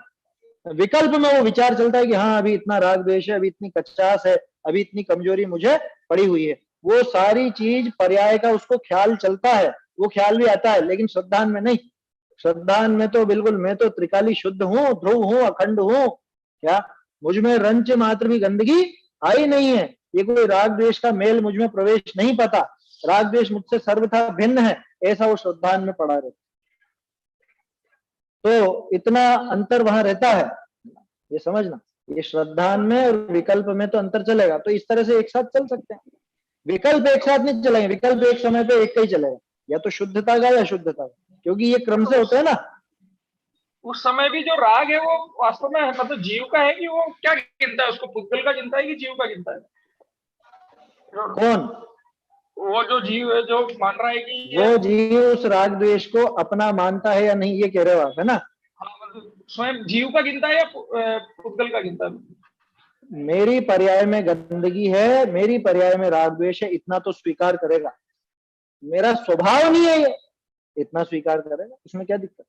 विकल्प में वो विचार चलता है कि हाँ अभी इतना राग द्वेष है, अभी इतनी कचास है, अभी इतनी कमजोरी मुझे पड़ी हुई है, वो सारी चीज पर्याय का उसको ख्याल चलता है, वो ख्याल भी आता है, लेकिन श्रद्धान में नहीं। श्रद्धान में तो बिल्कुल मैं तो त्रिकाली शुद्ध हूँ, ध्रुव हूँ, अखंड हूँ, क्या मुझ में रंच मात्र भी गंदगी आई नहीं है, ये कोई राग द्वेष का मेल मुझ में प्रवेश नहीं पाता, राग द्वेष मुझसे सर्वथा भिन्न है, ऐसा वो श्रद्धान में पड़ा रहता। तो इतना अंतर वहां रहता है, ये समझना, ये श्रद्धान में और विकल्प में तो अंतर चलेगा। तो इस तरह से एक साथ चल सकते हैं, विकल्प एक साथ नहीं चलेंगे, विकल्प एक समय पे एक का ही चलेगा, या तो शुद्धता का या शुद्धता का, क्योंकि ये क्रम से होते हैं ना। उस समय भी जो राग है वो वास्तव में मतलब जीव का है कि वो क्या गिनता है, उसको पुद्गल का गिनता है कि जीव का गिनता है? कौन? वो जो जीव है जो मान रहा है कि वो जीव उस राग द्वेष को अपना मानता है या नहीं, ये कह रहे हो आप, है ना? हाँ, मतलब स्वयं जीव का गिनता है या पुद्गल का गिनता है? मेरी पर्याय में गंदगी है, मेरी पर्याय में राग द्वेष है, इतना तो स्वीकार करेगा, मेरा स्वभाव नहीं है ये, इतना स्वीकार करेगा, इसमें क्या दिक्कत?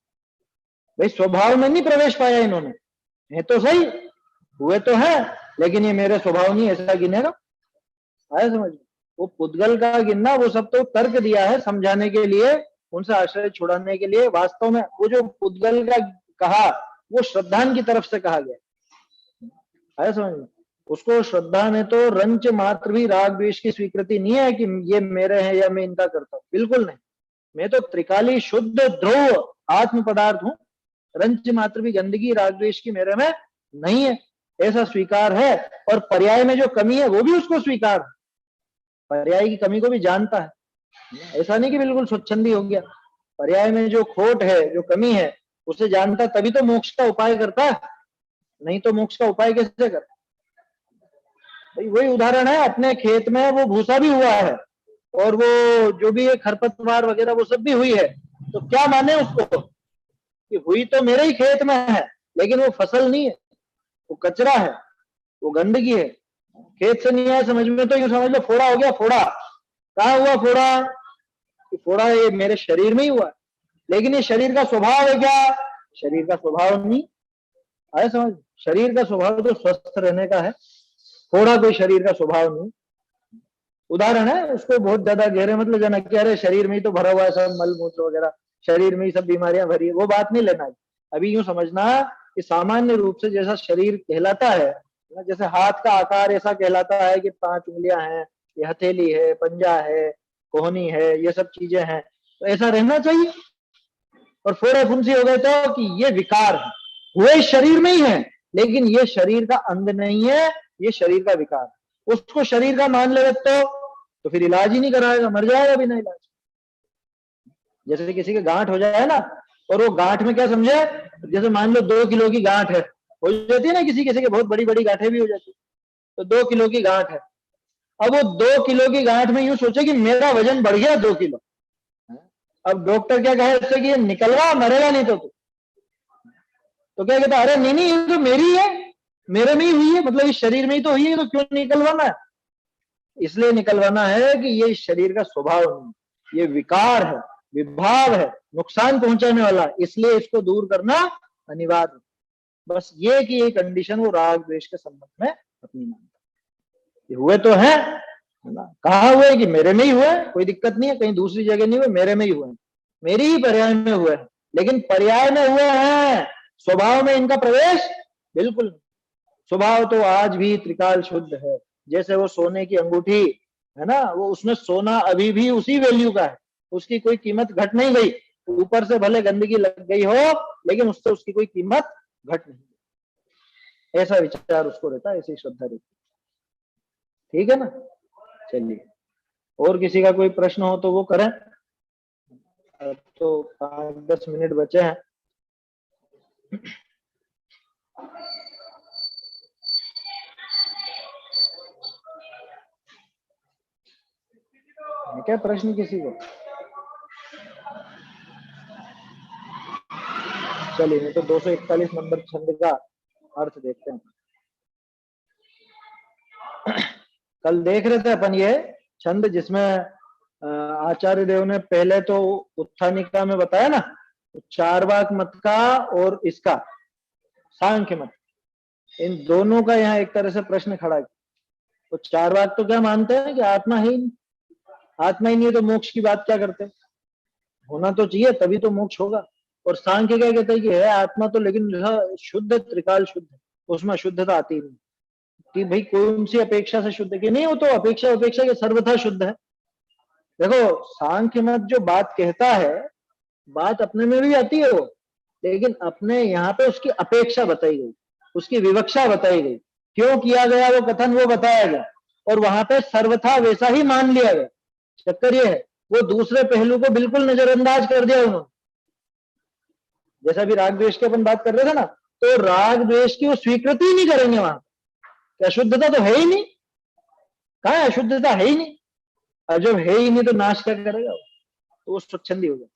भाई स्वभाव में नहीं प्रवेश पाया इन्होंने, है तो सही, हुए तो है, लेकिन ये मेरे स्वभाव नहीं, ऐसा गिनेगा? आया समझ? वो पुद्गल का गिनना वो सब तो तर्क दिया है समझाने के लिए, उनसे आश्रय छुड़ाने के लिए। वास्तव में वो जो पुद्गल का कहा वो श्रद्धान की तरफ से कहा गया, आया समझ में? उसको श्रद्धा ने तो रंच मात्र भी राग द्वेष की स्वीकृति नहीं है कि ये मेरे हैं या मैं इनका करता हूं, बिल्कुल नहीं, मैं तो त्रिकाली शुद्ध ध्रुव आत्म पदार्थ हूं, रंच मात्र भी गंदगी राग द्वेष की मेरे में नहीं है, ऐसा स्वीकार है। और पर्याय में जो कमी है वो भी उसको स्वीकार है, पर्याय की कमी को भी जानता है, ऐसा नहीं कि बिल्कुल स्वच्छंदी हो गया, पर्याय में जो खोट है, जो कमी है उसे जानता, तभी तो मोक्ष का उपाय करता है, नहीं तो मोक्ष का उपाय कैसे करता? भाई वही उदाहरण है, अपने खेत में वो भूसा भी हुआ है और वो जो भी खरपतवार वगैरह वो सब भी हुई है, तो क्या माने उसको कि हुई तो मेरे ही खेत में है, लेकिन वो फसल नहीं है, वो कचरा है, वो गंदगी है, खेत से नहीं आया समझ में, तो यूं समझ लो फोड़ा हो गया। फोड़ा कहाँ हुआ? फोड़ा, फोड़ा ये मेरे शरीर में ही हुआ, लेकिन ये शरीर का स्वभाव है क्या? शरीर का स्वभाव नहीं आया समझ। शरीर का स्वभाव तो स्वस्थ रहने का है, फोड़ा कोई शरीर का स्वभाव नहीं। उदाहरण है, उसको बहुत ज्यादा गहरे मतलब जाना कि अरे शरीर में ही तो भरा हुआ है सब मल मूत्र वगैरह, शरीर में ही सब बीमारियां भरी है, वो बात नहीं लेना है। अभी यूं समझना कि सामान्य रूप से जैसा शरीर कहलाता है ना, जैसे हाथ का आकार ऐसा कहलाता है कि 5 उंगलियां हैं, ये हथेली है, पंजा है, कोहनी है, ये सब चीजें हैं, तो ऐसा रहना चाहिए। और फोड़े फुंसी हो गए तो कि ये विकार है, हुए शरीर में ही है, लेकिन ये शरीर का अंग नहीं है, ये शरीर का विकार है। उसको शरीर का मान ले तो फिर इलाज ही नहीं कराएगा, मर जाएगा बिना इलाज। जैसे किसी के गांठ हो जाए ना, और वो गांठ में क्या समझे, जैसे मान लो 2 किलो की गांठ है, हो जाती है ना, किसी किसी के बहुत बड़ी बड़ी गांठें भी हो जाती है, तो 2 किलो की गांठ है। अब वो 2 किलो की गांठ में यूं सोचे कि मेरा वजन बढ़ गया 2 किलो। अब डॉक्टर क्या कहे उससे कि ये निकलवा, मरेगा नहीं तो क्या कहता, अरे नहीं ये तो मेरी है, मेरे में ही हुई है, मतलब इस शरीर में ही तो हुई है, तो क्यों निकलवाना है? इसलिए निकलवाना है कि ये इस शरीर का स्वभाव नहीं, ये विकार है, विभाव है, नुकसान पहुंचाने वाला, इसलिए इसको दूर करना अनिवार्य। बस ये कि ये कंडीशन वो राग द्वेष के संबंध में अपनी मानता, हुए तो है ना, कहा हुए कि मेरे में ही हुए, कोई दिक्कत नहीं है, कहीं दूसरी जगह नहीं हुए, मेरे में ही हुए, मेरी ही पर्याय में हुए हैं। लेकिन पर्याय में हुए हैं, स्वभाव में इनका प्रवेश बिल्कुल नहीं। स्वभाव तो आज भी त्रिकाल शुद्ध है, जैसे वो सोने की अंगूठी है ना, वो उसमें सोना अभी भी उसी वैल्यू का है, उसकी कोई कीमत घट नहीं गई, ऊपर से भले गंदगी लग गई हो, लेकिन उससे उसकी कोई कीमत घट नहीं गई। ऐसा विचार उसको रहता है, ऐसी श्रद्धा रहती है। ठीक है ना, चलिए, और किसी का कोई प्रश्न हो तो वो करें। अब तो 5-10 मिनट बचे हैं। है क्या प्रश्न किसी को? चलिए, नहीं तो 241 नंबर छंद का अर्थ देखते हैं। कल देख रहे थे अपन ये छंद, जिसमें आचार्य देव ने पहले तो उत्थानिका में बताया ना, चारवाक मत का और इसका सांख्य मत, इन दोनों का यहाँ एक तरह से प्रश्न खड़ा है। तो चारवाक तो क्या मानते हैं कि आत्मा है ही नहीं, आत्मा ही नहीं है तो मोक्ष की बात क्या करते हैं, होना तो चाहिए तभी तो मोक्ष होगा। और सांख्य क्या कहते हैं कि है आत्मा तो, लेकिन जो शुद्ध त्रिकाल शुद्ध है, उसमें शुद्धता आती नहीं, कि भाई कौन सी अपेक्षा से शुद्ध है, कि नहीं वो तो अपेक्षा के सर्वथा शुद्ध है। देखो, सांख्य मत जो बात कहता है, बात अपने में भी आती है वो, लेकिन अपने यहाँ पे उसकी अपेक्षा बताई गई, उसकी विवक्षा बताई गई, क्यों किया गया वो कथन वो बताया गया, और वहां पे सर्वथा वैसा ही मान लिया गया। चक्कर ये है, वो दूसरे पहलू को बिल्कुल नजरअंदाज कर दिया उन्होंने। जैसा भी राग द्वेष की अपन बात कर रहे थे ना, तो राग द्वेष की वो स्वीकृति ही नहीं करेंगे वहां, अशुद्धता तो है ही नहीं, कहा है अशुद्धता है ही नहीं, और जब है ही नहीं तो नाश क्या करेगा, तो वो स्वच्छंदी हो जाए।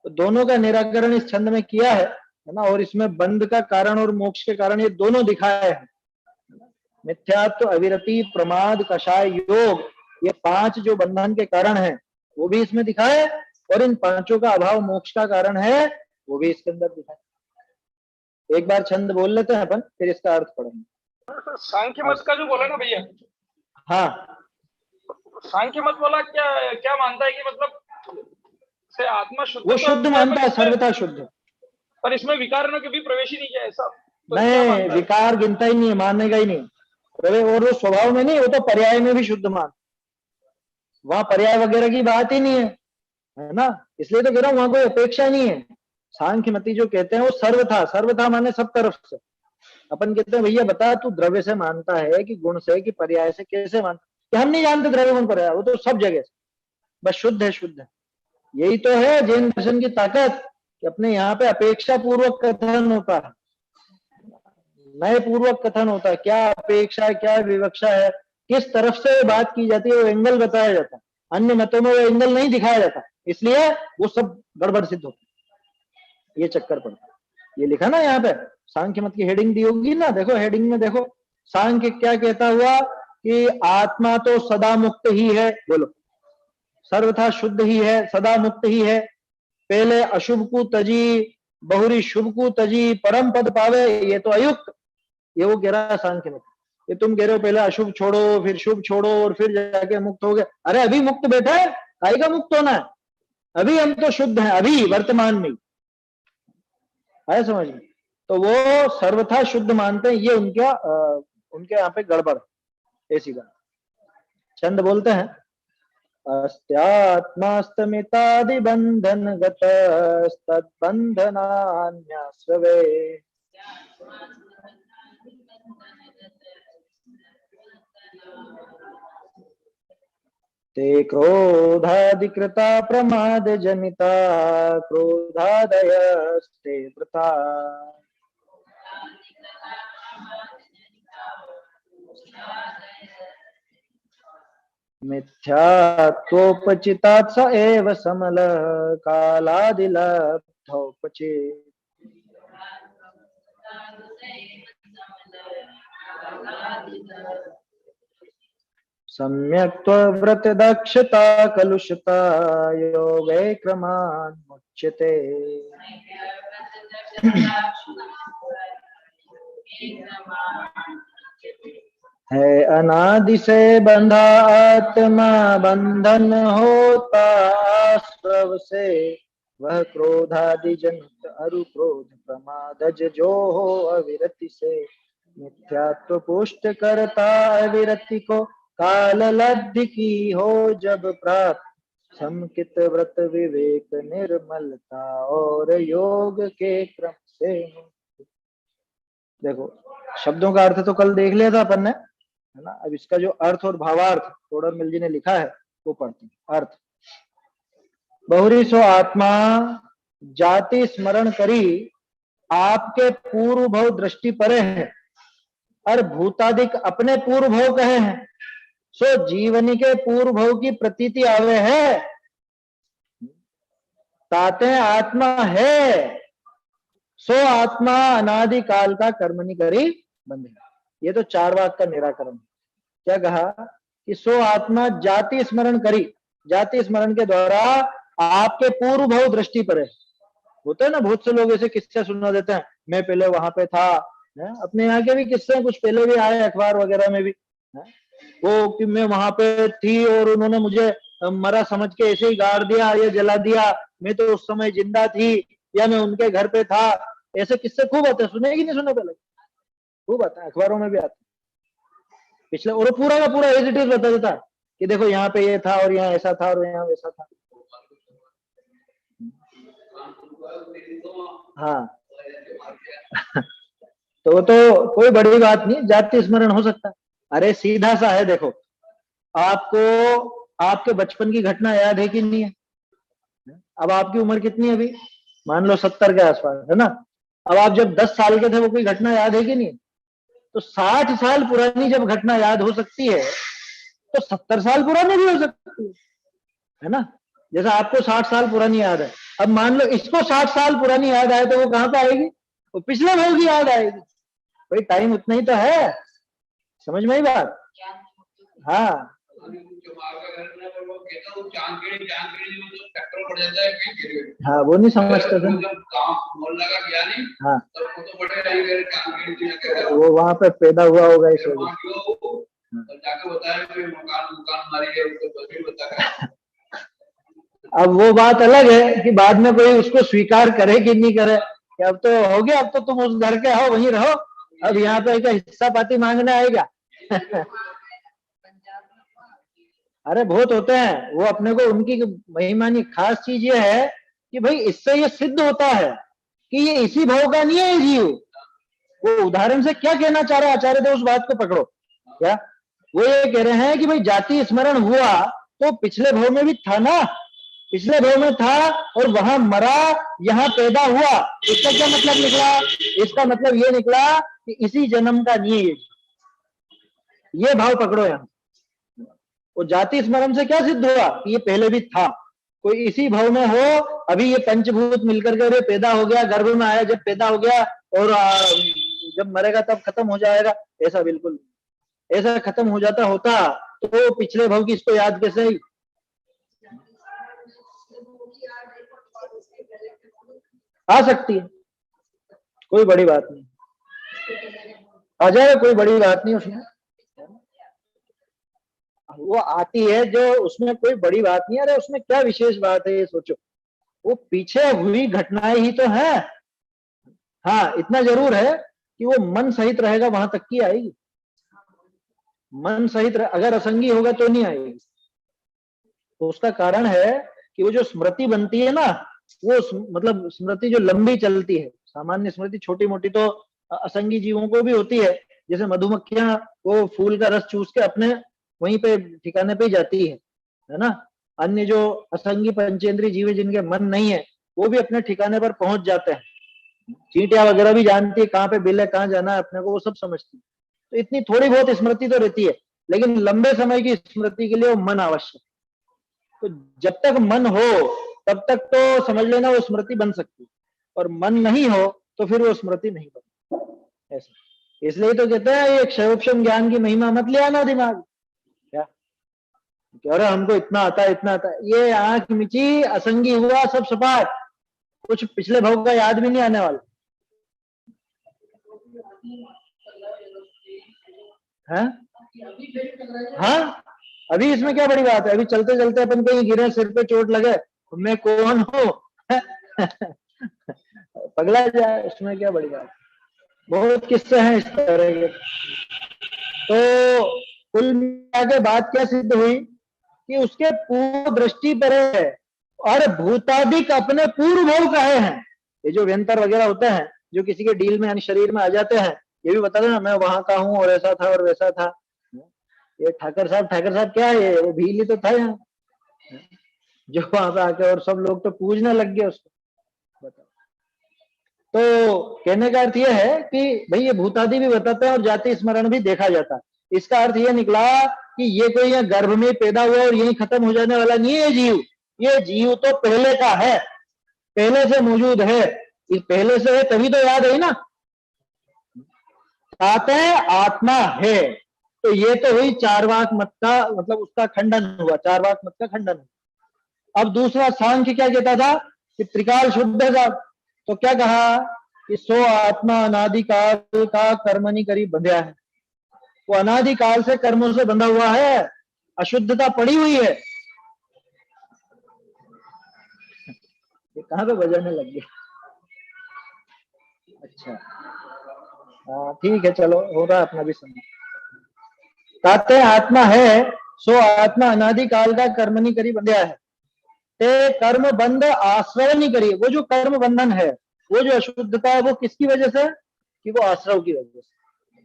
तो दोनों का निराकरण इस छंद में किया है ना, और इसमें बंध का कारण और मोक्ष के कारण ये दोनों दिखाए हैं। मिथ्यात्व, अविरति, प्रमाद, कषाय, योग, ये 5 जो बंधन के कारण है वो भी इसमें दिखाए, और इन 5 का अभाव मोक्ष का कारण है वो भी इसके अंदर दिखाए। एक बार छंद बोल लेते हैं अपन, फिर इसका अर्थ पढ़ेंगे। सांख्य मत का जो बोला ना भैया, हाँ, सांख्य मत बोला क्या क्या मानता है कि मतलब से आत्मा शुद्ध, वो शुद्ध मानता है, सर्वथा शुद्ध, पर इसमें विकार कभी प्रवेश ही नहीं किया ऐसा, तो नहीं विकार गिनता ही नहीं है, मानने का ही नहीं। और वो स्वभाव में नहीं, वो तो पर्याय में भी शुद्ध मान, वहां पर्याय वगैरह की बात ही नहीं है ना, इसलिए तो कह रहा हूं वहां कोई अपेक्षा नहीं है। सांख्य मती जो कहते हैं वो सर्वथा, सर्वथा माने सब तरफ से। अपन कहते हैं भैया बता तू द्रव्य से मानता है कि गुण से कि पर्याय से, कैसे मानता, कि हम नहीं जानते द्रव्य गुण पर्याय, वो तो सब जगह से, बस शुद्ध है, शुद्ध है। यही तो है जैन दर्शन की ताकत, कि अपने यहाँ पे अपेक्षा पूर्वक कथन होता है, नए पूर्वक कथन होता है, क्या अपेक्षा है, क्या विवक्षा है, किस तरफ से बात की जाती है, वो एंगल बताया जाता है। अन्य मतों में वो एंगल नहीं दिखाया जाता, इसलिए वो सब गड़बड़ सिद्ध होता है, ये चक्कर पड़ता है। ये लिखा ना यहाँ पे, सांख्य मत की हेडिंग दी होगी ना, देखो हेडिंग में देखो, सांख्य क्या कहता हुआ कि आत्मा तो सदा मुक्त ही है, बोलो सर्वथा शुद्ध ही है, सदा मुक्त ही है, पहले अशुभ को तजी, बहुरी शुभ को तजी, परम पद पावे, ये तो अयुक्त, ये वो कह रहा है सांख्य मत। ये तुम कह रहे हो पहले अशुभ छोड़ो, फिर शुभ छोड़ो, और फिर जाके मुक्त हो गए, अरे अभी मुक्त बैठा है, काय का मुक्त होना है, अभी हम तो शुद्ध हैं, अभी वर्तमान में है, समझ में। तो वो सर्वथा शुद्ध मानते हैं, ये उनका उनके यहाँ पे गड़बड़, ऐसी बात। छंद बोलते हैं, अस्त्यात्मास्तमितादिबंधन गतस्तद्बंधनान्यास्रवे ते क्रोधादिकृता प्रमाद जनिता क्रोधादयस्ते वृथा मिथ्यात्वोपचितात् स एव समल कालादिलब्धोपचित् सम्यक् दक्षता कलुषता योगे क्रमान् मुच्यते। है अनादि से बंधा आत्मा बंधन होता आश्रव से, वह क्रोधादि जनित अरु क्रोध प्रमादज जो हो अविरति से। मिथ्यात्व पुष्ट करता अविरति को काल लब्धि की हो जब प्राप्त, समकित व्रत विवेक निर्मलता और योग के क्रम से। देखो शब्दों का अर्थ तो कल देख लिया था अपन ने, है ना। अब इसका जो अर्थ और भावार्थ तोड़र मिल जी ने लिखा है वो पढ़ते हैं। अर्थ, बहुरी सो आत्मा जाति स्मरण करी आपके पूर्व भव दृष्टि परे है, और भूतादिक अपने पूर्व भव कहे हैं, सो जीवनी के पूर्व भव की प्रतीति आवे है। ताते आत्मा है, सो आत्मा अनादि काल का कर्म नहीं करी बंधे। ये तो चार वाक का निराकरण। क्या कहा कि सो आत्मा जाति स्मरण करी, जाति स्मरण के द्वारा आपके पूर्व भव दृष्टि पर है। होते हैं ना बहुत से लोग ऐसे किस्से सुना देते हैं, मैं पहले वहां पे था, है? अपने यहाँ के भी किस्से कुछ पहले भी आए अखबार वगैरह में भी, है? वो कि मैं वहां पे थी और उन्होंने मुझे मरा समझ के ऐसे ही गाड़ दिया या जला दिया, मैं तो उस समय जिंदा थी, या मैं उनके घर पे था। ऐसे किस्से खूब आते हैं, सुने कि नहीं सुने? पहले खूब आता है, अखबारों में भी आता है पिछले, और पूरा का पूरा एज इट इज बता देता है कि देखो यहाँ पे ये था और यहाँ ऐसा था और यहाँ वैसा था। हाँ तो कोई बड़ी बात नहीं, जाति स्मरण हो सकता है। अरे सीधा सा है, देखो आपको आपके बचपन की घटना याद है कि नहीं है? अब आपकी उम्र कितनी है अभी? मान लो 70 के आसपास, है ना। अब आप जब 10 साल के थे, वो कोई घटना याद है कि नहीं? तो 60 साल पुरानी जब घटना याद हो सकती है, तो 70 साल पुरानी भी हो सकती है ना। जैसा आपको 60 साल पुरानी याद है, अब मान लो इसको 60 साल पुरानी याद आए, तो वो कहां पे आएगी? वो पिछले भव की याद आएगी। भाई टाइम उतना ही तो है, समझ में ही बात। हाँ हाँ, वो नहीं समझते थे। हाँ वो वहां पे पैदा हुआ होगा इस वजह से। अब वो बात अलग है कि बाद में कोई उसको स्वीकार करे कि नहीं करे, कि अब तो हो गया, अब तो तुम उस घर के हो, वहीं रहो, अब यहाँ पे क्या हिस्सा पाती मांगने आएगा? अरे बहुत होते हैं वो, अपने को उनकी महिमानी खास चीज ये है कि भाई इससे ये सिद्ध होता है कि ये इसी भाव का नहीं है जीव। वो उदाहरण से क्या कहना चाह रहे आचार्य देव, उस बात को पकड़ो। क्या वो ये कह रहे हैं कि भाई जाति स्मरण हुआ तो पिछले भाव में भी था ना, पिछले भाव में था और वहां मरा, यहाँ पैदा हुआ। इसका क्या मतलब निकला? इसका मतलब ये निकला कि इसी जन्म का नहीं है ये भाव पकड़ो। यहाँ वो जाति स्मरण से क्या सिद्ध हुआ कि ये पहले भी था, कोई इसी भाव में हो। अभी ये पंचभूत मिलकर के पैदा हो गया, गर्भ में आया, जब पैदा हो गया और जब मरेगा तब खत्म हो जाएगा, ऐसा बिल्कुल। ऐसा खत्म हो जाता होता तो पिछले भाव की इसको याद कैसे ही आ सकती है? कोई बड़ी बात नहीं, आ जाए, कोई बड़ी बात नहीं उसमें। वो आती है जो, उसमें कोई बड़ी बात नहीं। अरे उसमें क्या विशेष बात है ये सोचो, वो पीछे हुई घटनाएं ही तो है। हाँ इतना जरूर है कि वो मन सहित रहेगा वहां तक की आएगी। मन सहित अगर असंगी होगा तो नहीं आएगी। तो उसका कारण है कि वो जो स्मृति बनती है ना, वो मतलब स्मृति जो लंबी चलती है। सामान्य स्मृति छोटी मोटी तो असंगी जीवों को भी होती है, जैसे मधुमक्खियां वो फूल का रस चूस के अपने वहीं पे ठिकाने पे ही जाती है ना। अन्य जो असंगी पंचेंद्रीय जीव जिनके मन नहीं है, वो भी अपने ठिकाने पर पहुंच जाते हैं। चींटियां वगैरह भी जानती है कहाँ पे बिल है, कहाँ जाना है अपने को, वो सब समझती है। तो इतनी थोड़ी बहुत स्मृति तो रहती है, लेकिन लंबे समय की स्मृति के लिए वो मन आवश्यक। तो जब तक मन हो तब तक तो समझ लेना वो स्मृति बन सकती है, और मन नहीं हो तो फिर वो स्मृति नहीं बनती। ऐसा इसलिए तो कहते हैं ये क्षयोपम ज्ञान की महिमा मत ले आना दिमाग। क्या कह रहे हमको इतना आता है इतना आता है, ये आंख मिची असंगी हुआ सब सपाट, कुछ पिछले भाव का याद भी नहीं आने वाला है। हाँ, अभी इसमें क्या बड़ी बात है, अभी चलते चलते अपन कहीं गिरे, सिर पे चोट लगे, मैं कौन हूँ पगला जाए, इसमें क्या बड़ी बात। बहुत किस्से हैं इस तरह के। तो कुल मिला के बात क्या सिद्ध हुई कि उसके पूर्व दृष्टि पर है और भूतादिक अपने पूर्व भाव कहे हैं। ये जो व्यंतर वगैरह होते हैं जो किसी के डील में यानी शरीर में आ जाते हैं, ये भी बता देना मैं वहां का हूँ और ऐसा था और वैसा था। ये ठाकर साहब क्या है, वो भीली तो था यहाँ, जो वहां पे आके और सब लोग तो पूजने लग गए उसको। बताओ। तो कहने का अर्थ यह है कि भाई ये भूतादि भी बताते हैं और जाति स्मरण भी देखा जाता है। इसका अर्थ यह निकला कि ये कोई यहाँ गर्भ में पैदा हुआ और यही खत्म हो जाने वाला नहीं है जीव। ये जीव तो पहले का है, पहले से मौजूद है। इस पहले से है तभी तो याद है ना। कहते हैं आत्मा है, तो ये तो हुई चार्वाक मत का, मतलब उसका खंडन हुआ, चार्वाक मत का खंडन। अब दूसरा सांख्य क्या कहता था कि त्रिकाल शुद्ध का, तो क्या कहा कि सो आत्मा अनादिकाल का कर्मणि करी बंध्या है। वो अनादिकाल से कर्मों से बंधा हुआ है, अशुद्धता पड़ी हुई है। ये कहां पे बजाने लग गया। अच्छा हाँ ठीक है, चलो हो रहा अपना भी समय। कहते हैं आत्मा है, सो आत्मा अनादिकाल का कर्मणि करी बंध्या है, ते कर्म बंध आश्रय नहीं करिए। वो जो कर्म बंधन है, वो जो अशुद्धता है, वो किसकी वजह से, कि वो आश्रव की वजह से।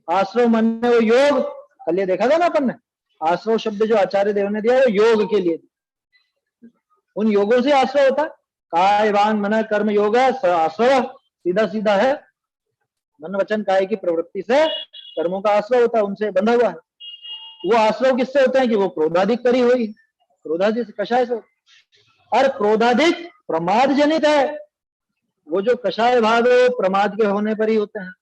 आश्रव मन में वो योग, कल ये देखा था ना अपन ने, आश्रव शब्द जो आचार्य देव ने दिया वो योग के लिए। उन योगों से आश्रय होता है, काय वांग मन कर्म योग है, आश्रव सीधा सीधा है। मन वचन काय की प्रवृत्ति से कर्मों का आश्रय होता है, उनसे बंधा हुआ है। वो आश्रय किससे होते हैं कि वो क्रोधाधिक करी हुई, क्रोधाधिक कषाय से। और क्रोधाधिक प्रमाद जनित है। वो जो कषाय भाव है वो प्रमाद के होने पर ही होते हैं।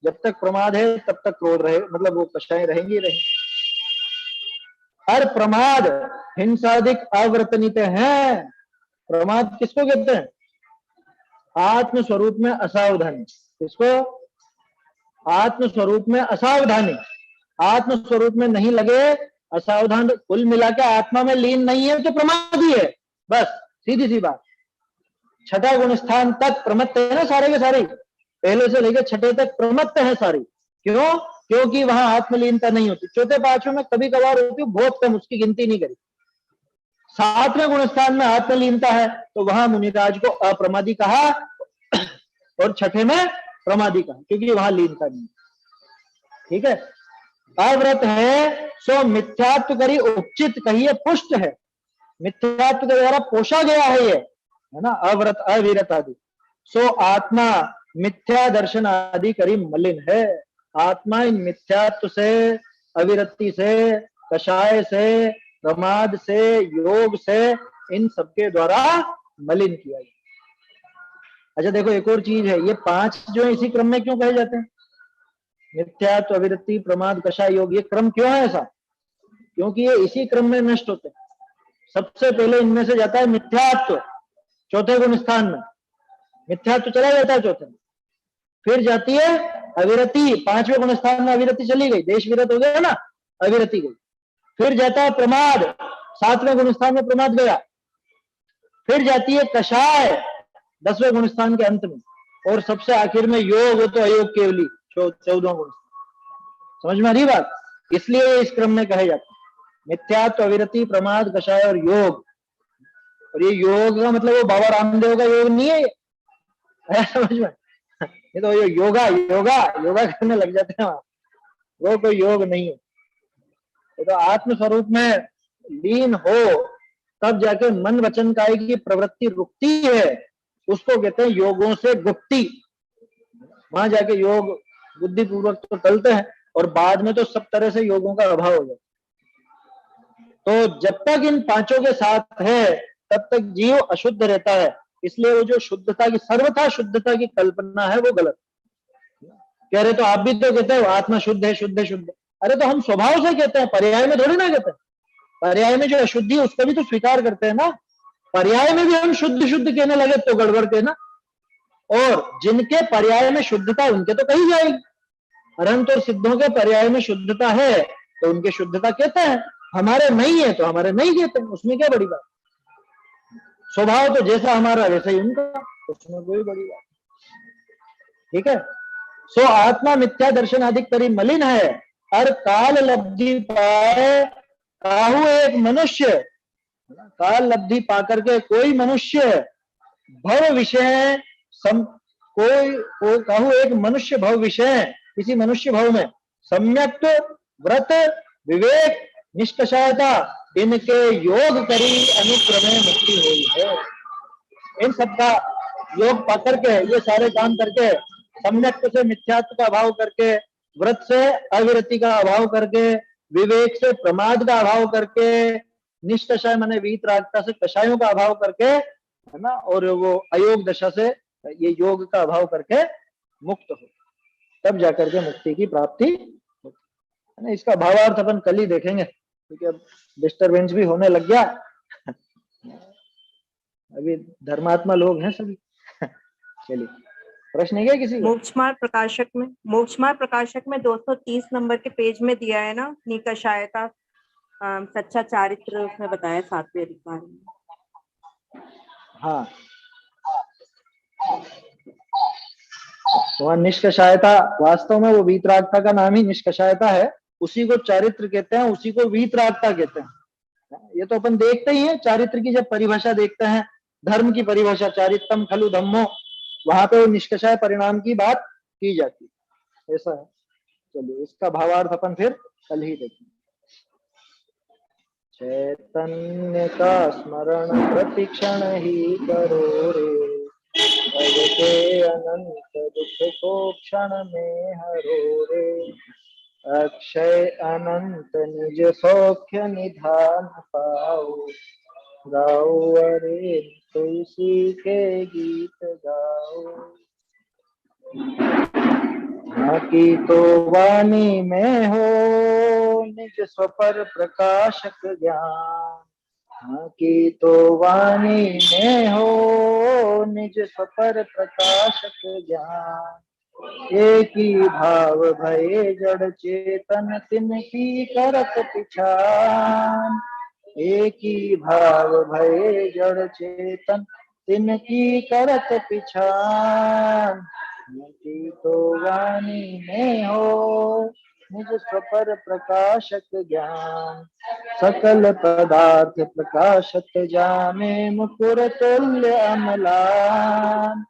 जब तक प्रमाद है तब तक क्रोध रहे, मतलब वो कषाय रहेंगे रहेंगे। और प्रमाद हिंसाधिक अवर्तनित है। प्रमाद किसको कहते हैं, आत्म स्वरूप में असावधानी। किसको, आत्म स्वरूप में असावधानी, आत्म स्वरूप में नहीं लगे, असावधान, कुल मिला के आत्मा में लीन नहीं है तो प्रमादी है, बस सीधी सी बात। छठा गुण स्थान तक प्रमत्त है ना सारे के सारे, पहले से लेकर छठे तक प्रमत्त है सारी। क्यों, क्योंकि वहां आत्मलीनता नहीं होती। चौथे पांचवें में कभी कभार होती है, बहुत कम, उसकी गिनती नहीं करी। सातवें गुण स्थान में आत्मलीनता है तो वहां मुनिराज को अप्रमादी कहा और छठे में प्रमादी कहा, क्योंकि वहां लीनता नहीं। ठीक है, अव्रत है सो मिथ्यात्व करी उपचित कहिए पुष्ट है। मिथ्यात्व के द्वारा पोषा गया है ये, है ना, अव्रत अविरत आदि। सो आत्मा मिथ्या दर्शन आदि करी मलिन है। आत्मा इन मिथ्यात्व से, अविरति से, कषाय से, प्रमाद से, योग से, इन सबके द्वारा मलिन किया गया। अच्छा देखो एक और चीज है, ये पांच जो है इसी क्रम में क्यों कहे जाते हैं, मिथ्यात्व, अविरति, प्रमाद, कषाय, योग, ये क्रम क्यों है ऐसा, क्योंकि ये इसी क्रम में नष्ट होते हैं। सबसे पहले इनमें से जाता है मिथ्यात्व, चौथे गुण स्थान में मिथ्यात्व चला जाता है चौथे में। फिर जाती है अविरति, पांचवें गुण स्थान में अविरति चली गई, देश विरत हो गया ना, अविरति गई। फिर जाता है प्रमाद, सातवें गुण स्थान में प्रमाद गया। फिर जाती है कषाय, 10वें गुण स्थान के अंत में। और सबसे आखिर में योग, तो अयोग केवली, 14वां गुण। समझ में आ रही बात। इसलिए ये इस क्रम में कहे जाते हैं। मिथ्यात्व, अविरति, प्रमाद, कषाय और योग। और ये योग का मतलब वो बाबा रामदेव का योग नहीं है, है समझ में? ये तो ये योगा योगा योगा करने लग जाते हैं वहां, वो कोई योग नहीं है। ये तो आत्म स्वरूप में लीन हो तब जाके मन वचन काया की प्रवृत्ति रुकती है, उसको कहते हैं योगों से गुप्ति। वहां जाके योग बुद्धि पूर्वक तो टलते हैं और बाद में तो सब तरह से योगों का अभाव हो जाता है। तो जब तक इन पांचों के साथ है तब तक जीव अशुद्ध रहता है। इसलिए वो जो शुद्धता की, सर्वथा शुद्धता की कल्पना है वो गलत। कह रहे तो आप भी तो कहते हो आत्मा शुद्ध है, शुद्ध है, शुद्ध। अरे तो हम स्वभाव से कहते हैं, पर्याय में थोड़ी ना कहते हैं। पर्याय में जो अशुद्धि है उसका भी तो स्वीकार करते हैं ना। पर्याय में भी हम शुद्ध शुद्ध कहने लगे तो गड़बड़ के ना। और जिनके पर्याय में शुद्धता उनके तो कही जाएगी। अनंत और सिद्धों के पर्याय में शुद्धता है तो उनके शुद्धता कहते हैं, हमारे नहीं है तो हमारे नहीं कहते, उसमें क्या बड़ी बात। स्वभाव तो जैसा हमारा वैसा ही उनका, उसमें कोई बड़ी बात। ठीक है। सो आत्मा मिथ्या दर्शन अधिक तरी मलिन है, और काल लब्धि पाए काहू एक मनुष्य, काल लब्धि पाकर के कोई मनुष्य भव विषय कोई काहू एक मनुष्य भव विषय, किसी मनुष्य भव में सम्यक व्रत, विवेक, निष्कषायता इनके योग करी अनुक्रमे मुक्ति हुई है। इन सबका योग पाकर के, ये सारे काम करके, सम्यक से मिथ्यात्व का अभाव करके, व्रत से अविरति का अभाव करके, विवेक से प्रमाद का अभाव करके, निष्कषाय माने वीतरागता से कषायों का अभाव करके, है ना, और वो अयोग दशा से ये योग का अभाव करके मुक्त हो, तब जाकर के मुक्ति की प्राप्ति है ना। इसका भावार्थ अपन कल ही देखेंगे क्योंकि अब डिस्टरबेंस भी होने लग गया। अभी धर्मात्मा लोग हैं सभी। चलिए, प्रश्न है क्या किसी को? मोक्षमार्ग प्रकाशक में 230 नंबर के पेज में दिया है ना, निकषायता सच्चा चारित्र, उसमें बताया 7वें अधिकार में। हाँ, तो निष्कषायता वास्तव में वो वीतरागता का नाम ही निष्कषायता है, उसी को चारित्र कहते हैं, उसी को वीतरागता कहते हैं। ये तो अपन देखते ही हैं, चारित्र की जब परिभाषा देखते हैं, धर्म की परिभाषा चारित्रम खलु धम्मो, वहां पे निष्कषाय परिणाम की बात की जाती है, ऐसा है। चलिए, इसका भावार्थ अपन फिर कल ही देखेंगे। चैतन्य का स्मरण प्रतिक्षण ही करो रे, भजते अनंत दुख को क्षण में हरो रे, अक्षय अनंत निज सौख्य निधान पाओ, गाओ अरे तुलसी के गीत गाओ। की तो वाणी में हो निज स्वपर प्रकाशक ज्ञान, की तो वाणी में हो निज स्वपर प्रकाशक ज्ञान, एक ही भाव भये जड़ चेतन तिनकी करत पिछान, एक ही भाव भये जड़ चेतन तिनकी करत पिछान, की तो वाणी में हो निज स्वपर प्रकाशक ज्ञान, सकल पदार्थ प्रकाशत जामे मुकुर तुल्य अमलान,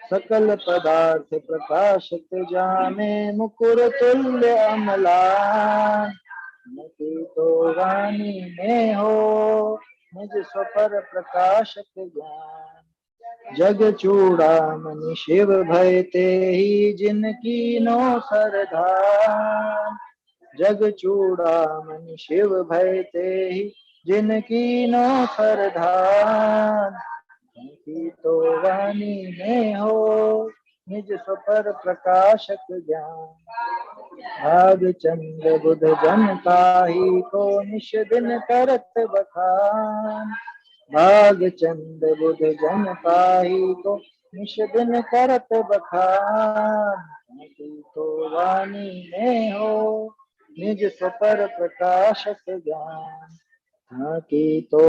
सकल पदार्थ प्रकाशत जामे मुकुर तुल्य अमलान, की तो वाणी में हो निज स्वपर प्रकाशक ज्ञान, जग चूड़ामणि शिव भय ते ही जिनकी नो सरधान, जग चूड़ामणि शिव भय ते ही जिनकी नो सरधान, की तो वाणी में हो निज स्वपर प्रकाशक ज्ञान, भाग चंद्र बुध जन ताही को निश दिन करत बखान, भाग चंद बुध जन पाही को निश दिन करत बखान, की तो वाणी में हो निज स्वपर प्रकाशक ज्ञान, की तो